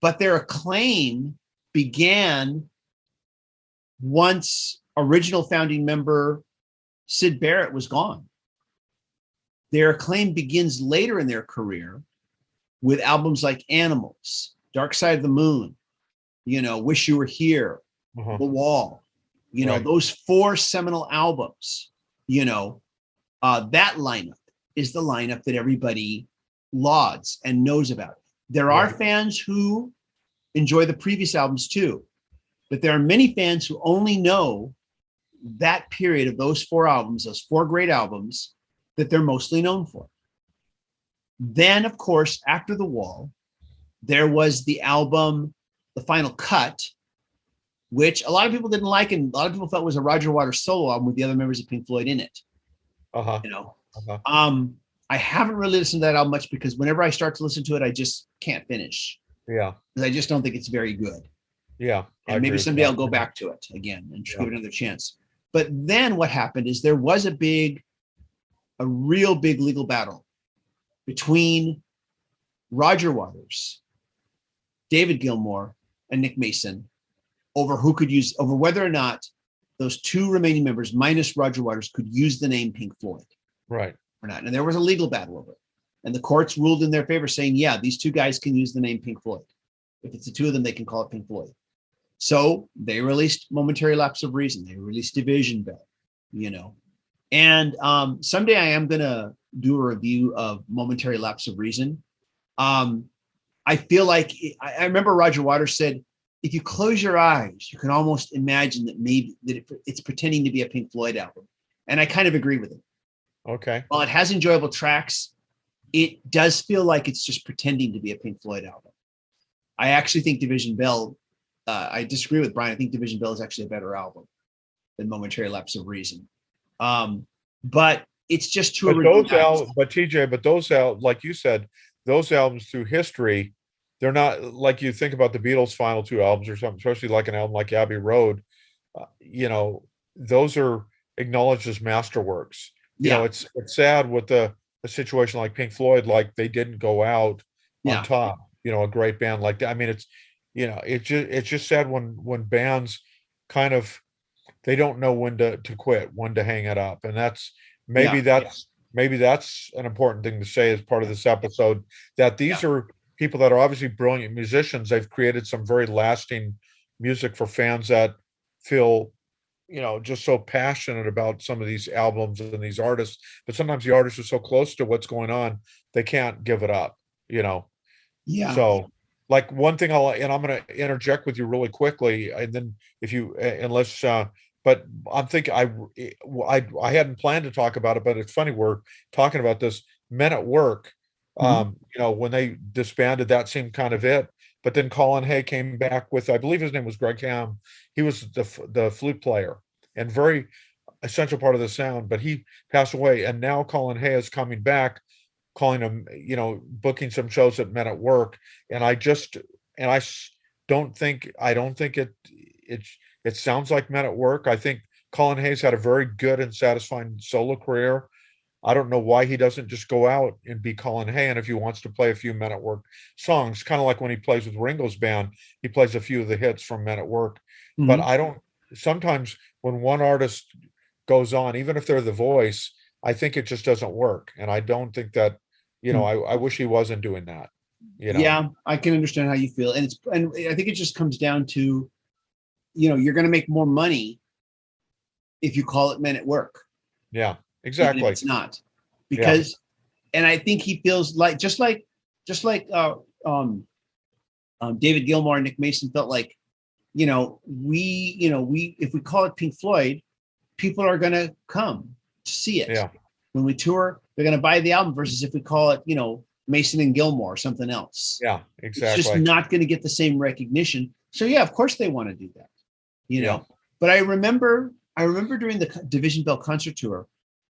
but their acclaim began once original founding member Syd Barrett was gone. Their acclaim begins later in their career with albums like Animals, Dark Side of the Moon, Wish You Were Here, The Wall, those four seminal albums, that lineup is the lineup that everybody lauds and knows about. There are fans who enjoy the previous albums too, but there are many fans who only know that period of those four albums, those four great albums that they're mostly known for. Then, of course, after The Wall, there was the album, The Final Cut, which a lot of people didn't like, and a lot of people felt was a Roger Waters solo album with the other members of Pink Floyd in it. I haven't really listened to that album much because whenever I start to listen to it, I just can't finish. Yeah. Because I just don't think it's very good. Yeah. And maybe someday I'll go back to it again and give it another chance. But then what happened is there was a real big legal battle between Roger Waters, David Gilmour, and Nick Mason over whether or not those two remaining members, minus Roger Waters, could use the name Pink Floyd. Right. Or not. And there was a legal battle over it. And the courts ruled in their favor, saying, yeah, these two guys can use the name Pink Floyd. If it's the two of them, they can call it Pink Floyd. So they released Momentary Lapse of Reason. They released Division Bell, And someday I am going to do a review of Momentary Lapse of Reason. I feel like, I remember Roger Waters said, if you close your eyes, you can almost imagine that maybe it's pretending to be a Pink Floyd album. And I kind of agree with it. Okay. While it has enjoyable tracks, it does feel like it's just pretending to be a Pink Floyd album. I actually think Division Bell, I disagree with Brian. I think Division Bell is actually a better album than Momentary Lapse of Reason. But it's just to a But those reduced. albums, but TJ, but those out, like you said, those albums through history, they're not like you think about the Beatles' final two albums or something, especially like an album like Abbey Road. Those are acknowledged as masterworks. Yeah, It's sad with a situation like Pink Floyd, like they didn't go out on yeah, top. A great band like that. I mean, it's just sad when bands kind of they don't know when to quit, when to hang it up, and yeah, maybe that's an important thing to say as part of this episode. That yeah, these are people that are obviously brilliant musicians. They've created some very lasting music for fans that feel just so passionate about some of these albums and these artists, but sometimes the artists are so close to what's going on, they can't give it up, you know. yeah. So, like one thing I'm going to interject with you really quickly, and then if you, unless, but I'm thinking I hadn't planned to talk about it, but it's funny we're talking about this. Men at Work, Mhm. when they disbanded, that seemed kind of it. But then Colin Hay came back with, I believe his name was Greg Ham. He was the flute player and very essential part of the sound. But he passed away, and now Colin Hay is coming back, calling him, booking some shows at Men at Work. And I don't think it sounds like Men at Work. I think Colin Hayes had a very good and satisfying solo career. I don't know why he doesn't just go out and be Colin Hay. And if he wants to play a few Men at Work songs, kind of like when he plays with Ringo's band, he plays a few of the hits from Men at Work. But Mhm. I don't, sometimes when one artist goes on, even if they're the voice, I think it just doesn't work. And I don't think that, I wish he wasn't doing that, you know? Yeah, I can understand how you feel, and I think it just comes down to, you're going to make more money if you call it Men at Work, Yeah, even if exactly. it's not, Yeah. because, and I think he feels like um, David Gilmour and Nick Mason felt like, we if we call it Pink Floyd, people are going to come to see it. Yeah. When we tour, they're going to buy the album, versus if we call it, Mason and Gilmour or something else. Yeah, It's just exactly. not going to get the same recognition. So yeah, of course they want to do that, you Yeah. know. But I remember during the Division Bell concert tour,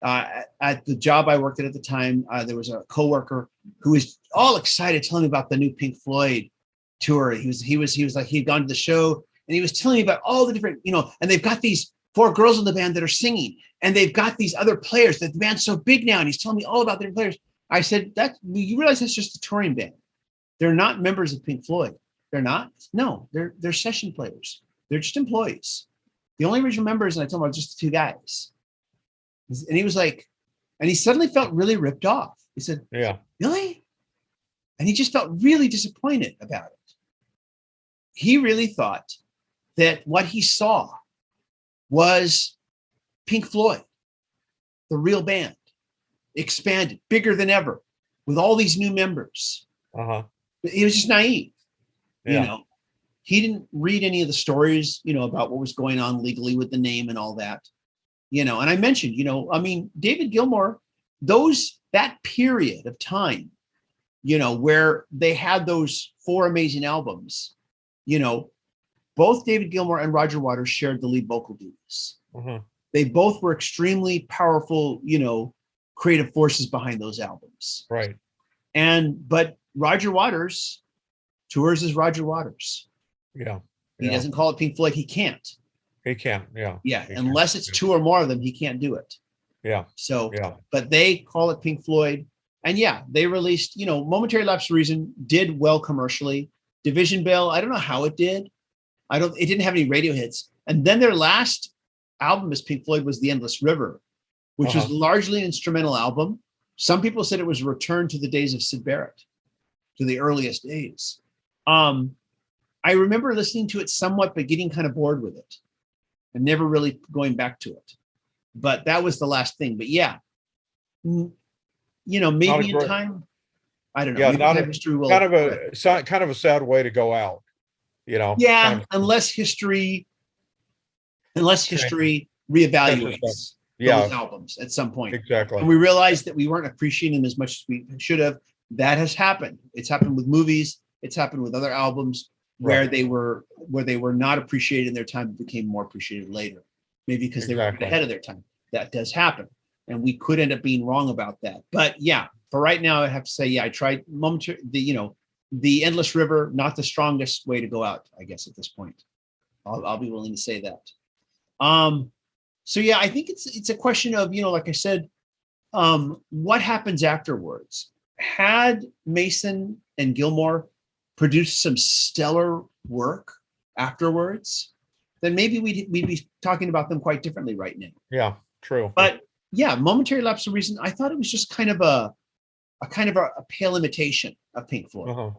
at the job I worked at the time, there was a coworker who was all excited, telling me about the new Pink Floyd tour. He was like, he'd gone to the show, and he was telling me about all the different, and they've got these four girls in the band that are singing, and they've got these other players. That the band's so big now, and he's telling me all about their players. I said, that you realize that's just a touring band. They're not members of Pink Floyd. They're not. No, they're session players. They're just employees. The only original members, and I told him, are just the two guys. And he was like, and he suddenly felt really ripped off. He said, Yeah. really? And he just felt really disappointed about it. He really thought that what he saw was Pink Floyd, the real band, expanded, bigger than ever, with all these new members. Uh-huh. He was just naive, Yeah. He didn't read any of the stories, about what was going on legally with the name and all that, and I mentioned, David Gilmour, that period of time, where they had those four amazing albums, both David Gilmour and Roger Waters shared the lead vocal duties. Uh-huh. They both were extremely powerful, creative forces behind those albums. Right. But Roger Waters tours as Roger Waters. Yeah. He Yeah. doesn't call it Pink Floyd. He can't. He can. Yeah. Yeah. He can. Unless it's two or more of them, he can't do it. Yeah. So, Yeah. but they call it Pink Floyd. And yeah, they released, Momentary Lapse of Reason did well commercially. Division Bell, I don't know how it did. It didn't have any radio hits. And then their last album as Pink Floyd was The Endless River, which was largely an instrumental album. Some people said it was a return to the days of Syd Barrett, to the earliest days. I remember listening to it somewhat, but getting kind of bored with it and never really going back to it. But that was the last thing. But yeah, maybe in time, I don't know. Yeah, maybe history will kind of a sad way to go out, Yeah, kind of unless history reevaluates Yeah, those albums at some point. exactly. And we realized that we weren't appreciating them as much as we should have. That has happened. It's happened with movies. It's happened with other albums where Right. they were not appreciated in their time, but became more appreciated later. Maybe because they were Exactly. ahead of their time. That does happen. and we could end up being wrong about that. But yeah, for right now, I have to say, yeah, I tried the Endless River, not the strongest way to go out, I guess, at this point. I'll be willing to say that. So yeah, I think it's a question of, like I said, what happens afterwards? Had Mason and Gilmour produced some stellar work afterwards, then maybe we'd be talking about them quite differently right now. Yeah, true. But yeah, Momentary Lapse of Reason, I thought it was just kind of a pale imitation of Pink Floyd. Uh-huh.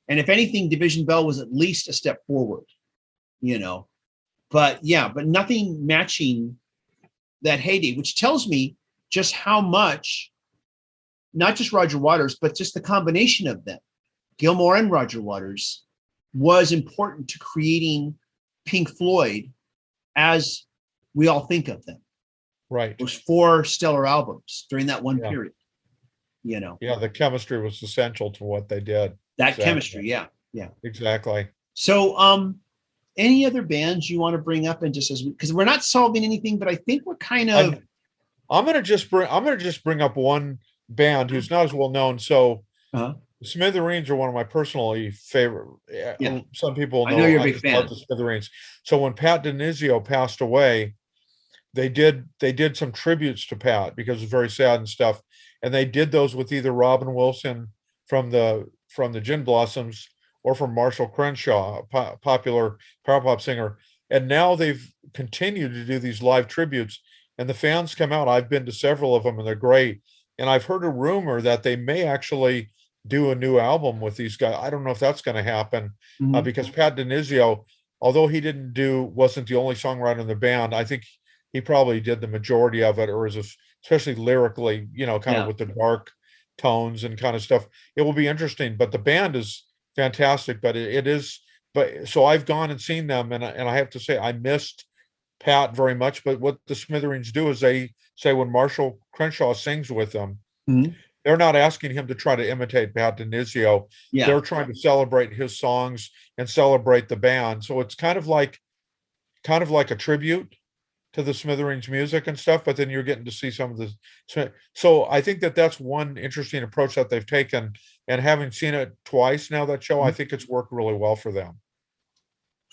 And if anything, Division Bell was at least a step forward, But yeah, but nothing matching that heyday, which tells me just how much, not just Roger Waters, but just the combination of them, Gilmour and Roger Waters, was important to creating Pink Floyd as we all think of them. Right. Those 4 stellar albums during that one period, Yeah, the chemistry was essential to what they did. That chemistry, yeah. Exactly. So, any other bands you want to bring up, and just because we're not solving anything, but I think we're kind of. I'm gonna just bring up one band who's not as well known. So, Smithereens are one of my personally favorite. Yeah. Some people know, I know you're a big fan. Love the Smithereens. So when Pat DiNizio passed away, they did some tributes to Pat because it's very sad and stuff, and they did those with either Robin Wilson from the Gin Blossoms or from Marshall Crenshaw, a popular power pop singer. And now they've continued to do these live tributes, and the fans come out. I've been to several of them, and they're great. And I've heard a rumor that they may actually do a new album with these guys. I don't know if that's going to happen, because Pat DiNizio, although he wasn't the only songwriter in the band, I think he probably did the majority of it, or especially lyrically, kind of with the dark tones and kind of stuff. It will be interesting, but the band is fantastic. But so I've gone and seen them, and I have to say I missed Pat very much. But what the Smithereens do is they say when Marshall Crenshaw sings with them, they're not asking him to try to imitate Pat DiNizio. Yeah. They're trying to celebrate his songs and celebrate the band. So it's kind of like a tribute to the Smithereens music and stuff, but then you're getting to see some of the. So I think that's one interesting approach that they've taken, and having seen it twice now, that show, I think it's worked really well for them.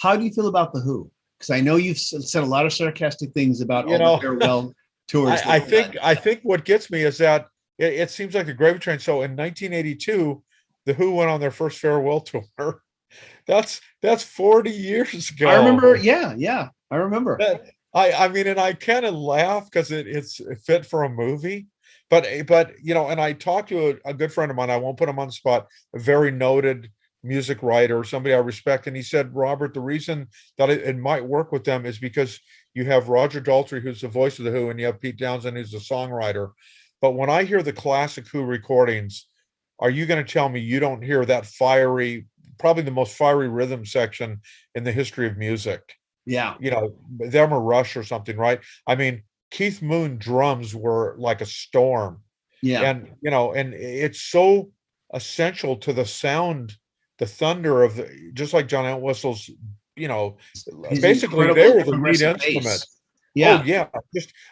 How do you feel about the Who? Because I know you've said a lot of sarcastic things about all the farewell tours. I think what gets me is that it seems like a gravy train. So in 1982, the Who went on their first farewell tour. That's 40 years ago. I remember. Yeah, I remember. I mean, and I kind of laugh because it's fit for a movie, but and I talked to a good friend of mine. I won't put him on the spot. A very noted music writer, somebody I respect, and he said, Robert, the reason that it might work with them is because you have Roger Daltrey, who's the voice of the Who, and you have Pete Townsend, who's the songwriter. But when I hear the classic Who recordings, are you going to tell me you don't hear that fiery, probably the most fiery rhythm section in the history of music? Yeah. Them or Rush or something, right? I mean, Keith Moon drums were like a storm. Yeah. And, and it's so essential to the sound, the thunder of just like John Entwistle's, basically they were the lead instrument. Yeah. Oh, yeah.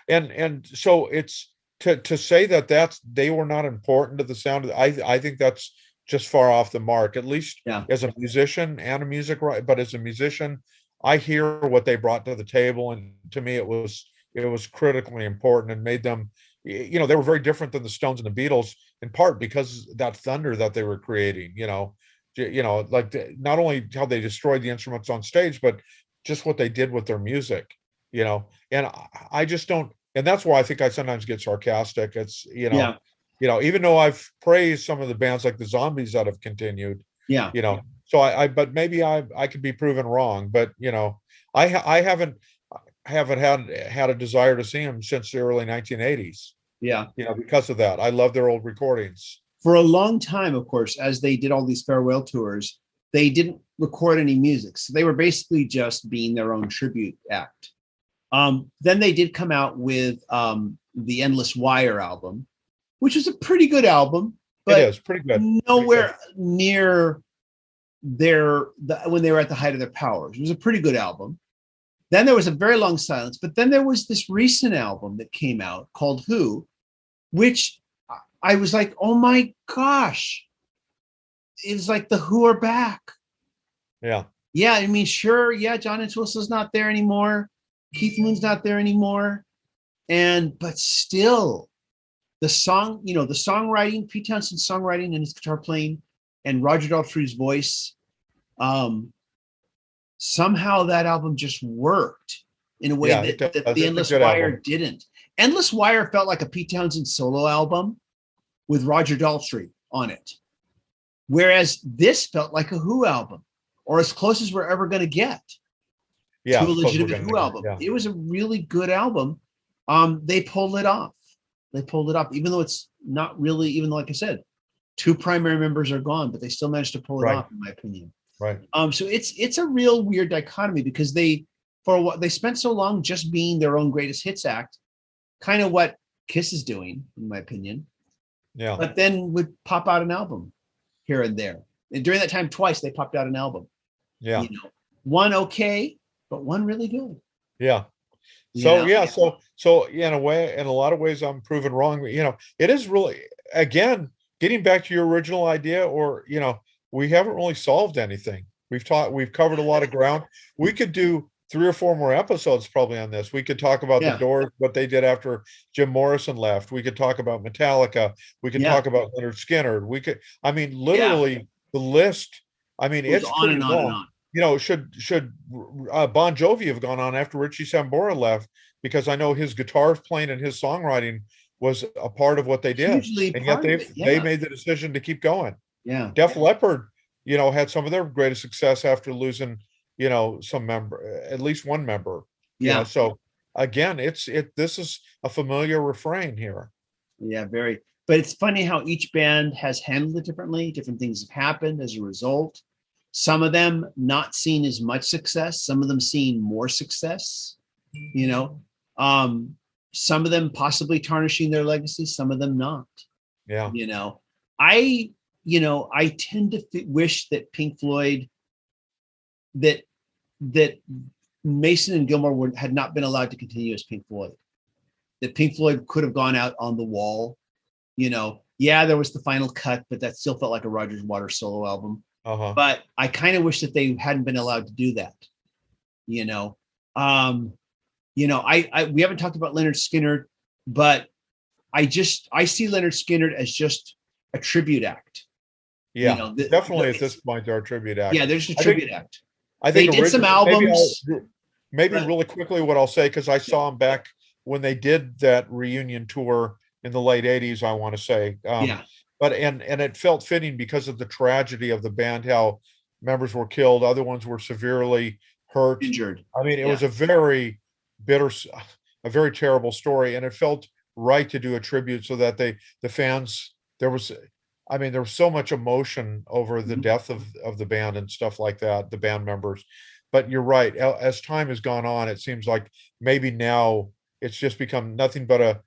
And so it's to say that they were not important to the sound. I think that's just far off the mark, at least as a musician and a music writer, but as a musician, I hear what they brought to the table, and to me, it was critically important and made them, they were very different than the Stones and the Beatles, in part because that thunder that they were creating. Like not only how they destroyed the instruments on stage, but just what they did with their music. And I just don't, and that's why I think I sometimes get sarcastic. It's even though I've praised some of the bands like the Zombies that have continued. Yeah. So but maybe I could be proven wrong, but I haven't had a desire to see them since the early 1980s. Yeah. Because of that. I love their old recordings. For a long time, of course, as they did all these farewell tours, they didn't record any music. So they were basically just being their own tribute act. Then they did come out with the Endless Wire album, which is a pretty good album. But it is pretty good. Nowhere near when they were at the height of their powers. It was a pretty good album, Then there was a very long silence, but then there was this recent album that came out called Who, which I was like, oh my gosh, it's like the Who are back. Yeah. Yeah, I mean, sure, yeah, John Entwistle's not there anymore. Keith Moon's not there anymore. But still, the songwriting, Pete Townshend's songwriting and his guitar playing, and Roger Daltrey's voice, somehow that album just worked in a way that the Endless Wire didn't. Endless Wire felt like a Pete Townshend solo album with Roger Daltrey on it, whereas this felt like a Who album, or as close as we're ever going to get to a legitimate Who album. Yeah. It was a really good album. They pulled it off. Even though it's not really, even though, like I said, two primary members are gone, but they still managed to pull it off, in my opinion. Right. So it's a real weird dichotomy, because they spent so long just being their own greatest hits act, kind of what Kiss is doing, in my opinion. Yeah. But then would pop out an album here and there. And during that time, twice they popped out an album. Yeah. One okay, but one really good. Yeah. So in a lot of ways, I'm proven wrong. It is really, again, getting back to your original idea, or we haven't really solved anything. We've covered a lot of ground. We could do 3 or 4 more episodes probably on this. We could talk about the Doors, what they did after Jim Morrison left. We could talk about Metallica. We could talk about Lynyrd Skynyrd. Literally the list. It's on and on long. and on. Should Bon Jovi have gone on after Richie Sambora left? Because I know his guitar playing and his songwriting was a part of what they did, and yet they made the decision to keep going. Yeah, Def Leppard, had some of their greatest success after losing, some member, at least one member. Yeah. So again, this is a familiar refrain here. Yeah, very. But it's funny how each band has handled it differently. Different things have happened as a result. Some of them not seeing as much success. Some of them seeing more success. Some of them possibly tarnishing their legacy. Some of them not. Yeah. I tend to wish that Pink Floyd, that Mason and Gilmour had not been allowed to continue as Pink Floyd. That Pink Floyd could have gone out on the wall. There was the final cut, but that still felt like a Roger Waters solo album. Uh-huh. But I kind of wish that they hadn't been allowed to do that. We haven't talked about Lynyrd Skynyrd, but I see Lynyrd Skynyrd as just a tribute act. Yeah, definitely at this point, they're a tribute act. Yeah, they're just a tribute act. I think they did some albums. Maybe really quickly what I'll say, because I saw them back when they did that reunion tour in the late 80s, I want to say. But and it felt fitting because of the tragedy of the band, how members were killed, other ones were severely hurt, injured. It was a very very terrible story, and it felt right to do a tribute so that the fans, there was so much emotion over the death of the band and stuff like that, the band members. But you're right, as time has gone on, it seems like maybe now it's just become nothing but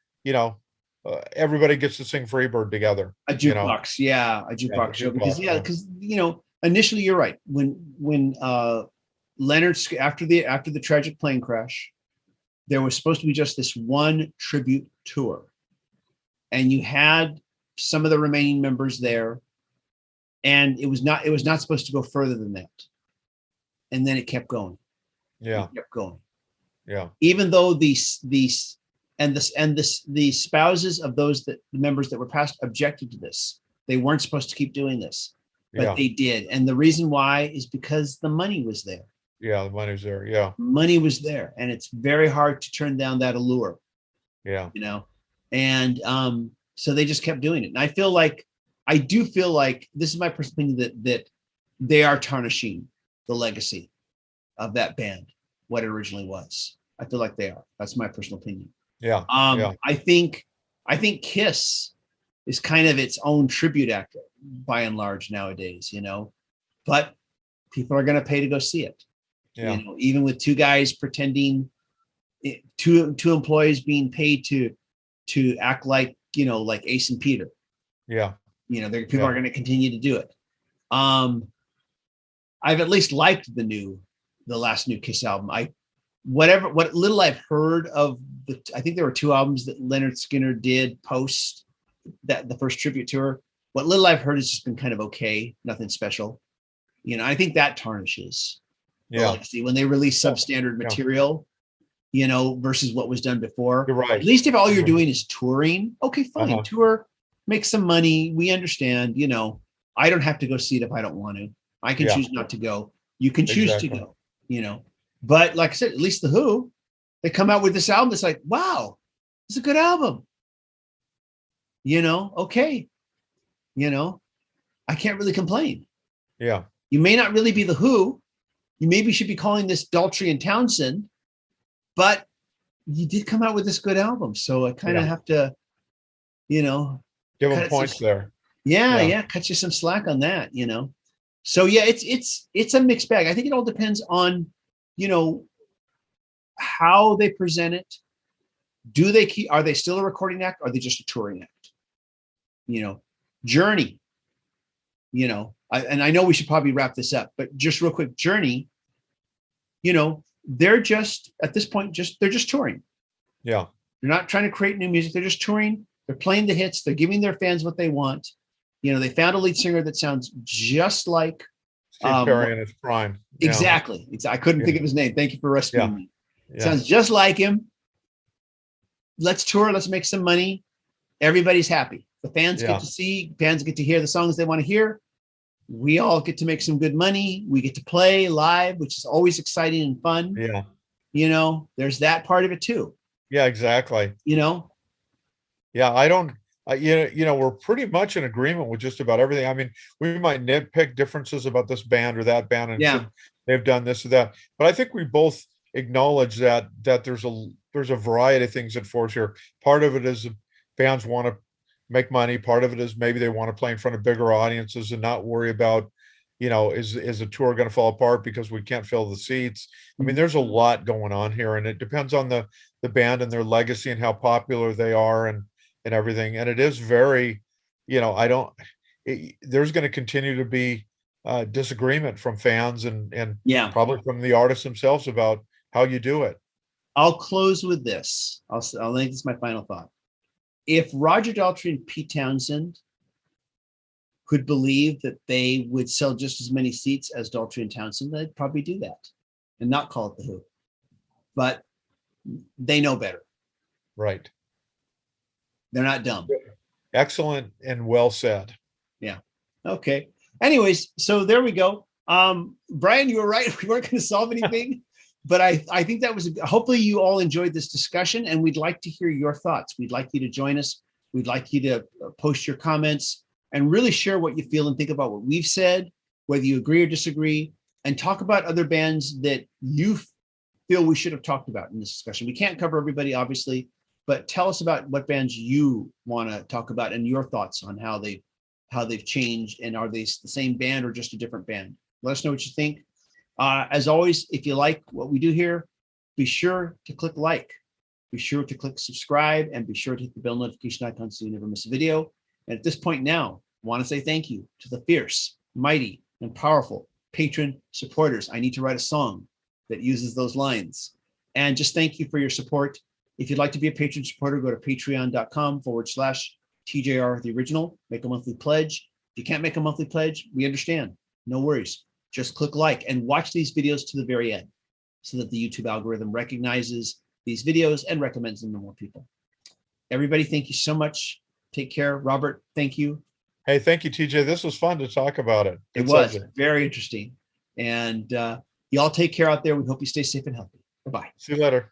everybody gets to sing Freebird together. A jukebox, a jukebox show. Because initially you're right. When Lynyrd, after the tragic plane crash, there was supposed to be just this one tribute tour, and you had some of the remaining members there, and it was not supposed to go further than that. And then it kept going. Yeah, it kept going. Yeah, even though the spouses of the members that were passed objected to this. They weren't supposed to keep doing this, but they did. And the reason why is because the money was there. Yeah, the money's there. Yeah. Money was there. And it's very hard to turn down that allure. Yeah. And so they just kept doing it. And I do feel like this is my personal opinion that they are tarnishing the legacy of that band, what it originally was. I feel like they are. That's my personal opinion. Yeah. I think Kiss is kind of its own tribute act by and large nowadays, but people are going to pay to go see it. Yeah. Even with two guys pretending, two employees being paid to act like, like Ace and Peter. Yeah. People are going to continue to do it. I've at least liked the last new Kiss album. what little I've heard of I think there were 2 albums that Lynyrd Skynyrd did post that the first tribute tour. What little I've heard has just been kind of okay, nothing special. I think that tarnishes the legacy when they release substandard material, versus what was done before. You're right. At least if all you're doing is touring, okay, fine, tour, make some money. We understand, I don't have to go see it if I don't want to. I can choose not to go. You can choose to go, But like I said, at least the Who, they come out with this album. It's like, wow, it's a good album. Okay. I can't really complain. Yeah. You may not really be the Who. You maybe should be calling this Daltrey and Townsend, but you did come out with this good album. So I kind of have to, give them points there. Yeah. Cut you some slack on that, So yeah, it's a mixed bag. I think it all depends on, how they present it. Are they still a recording act? Or are they just a touring act? Journey, and I know we should probably wrap this up, but just real quick, Journey, they're just at this point, they're just touring. Yeah. They're not trying to create new music. They're just touring. They're playing the hits. They're giving their fans what they want. They found a lead singer that sounds just like Steve Perry in his prime. Yeah. Exactly. I couldn't think of his name. Thank you for rescuing me. Sounds just like him. Let's tour. Let's make some money. Everybody's happy. The fans get to see. Fans get to hear the songs they want to hear. We all get to make some good money. We get to play live, which is always exciting and fun. Yeah. There's that part of it too. Yeah, exactly. Yeah, we're pretty much in agreement with just about everything. I mean, we might nitpick differences about this band or that band, and they've done this or that. But I think we both acknowledge that there's a variety of things at force here. Part of it is bands want to make money. Part of it is maybe they want to play in front of bigger audiences and not worry about, is a tour going to fall apart because we can't fill the seats. I mean, there's a lot going on here, and it depends on the band and their legacy and how popular they are and everything. And it is very, there's going to continue to be disagreement from fans and probably from the artists themselves about how you do it. I'll close with this. I'll make this my final thought. If Roger Daltrey and Pete Townsend could believe that they would sell just as many seats as Daltrey and Townsend, they'd probably do that and not call it the Who. But they know better. Right. They're not dumb. Excellent and well said. Yeah. Okay. Anyways, so there we go. Brian, you were right. We weren't going to solve anything, but I think that was, hopefully you all enjoyed this discussion, and we'd like to hear your thoughts. We'd like you to join us. We'd like you to post your comments and really share what you feel and think about what we've said, whether you agree or disagree, and talk about other bands that you feel we should have talked about in this discussion. We can't cover everybody, obviously, but tell us about what bands you want to talk about and your thoughts on how they've changed, and are they the same band or just a different band? Let us know what you think. As always, if you like what we do here, be sure to click like, be sure to click subscribe, and be sure to hit the bell notification icon so you never miss a video. And at this point now, I want to say thank you to the fierce, mighty, and powerful patron supporters. I need to write a song that uses those lines. And just thank you for your support. If you'd like to be a patron supporter, go to patreon.com/TJR the original. Make a monthly pledge. If you can't make a monthly pledge, we understand. No worries. Just click like and watch these videos to the very end so that the YouTube algorithm recognizes these videos and recommends them to more people. Everybody, thank you so much. Take care. Robert, thank you. Hey, thank you, TJ. This was fun to talk about it. It was very interesting. And y'all take care out there. We hope you stay safe and healthy. Bye-bye. See you later.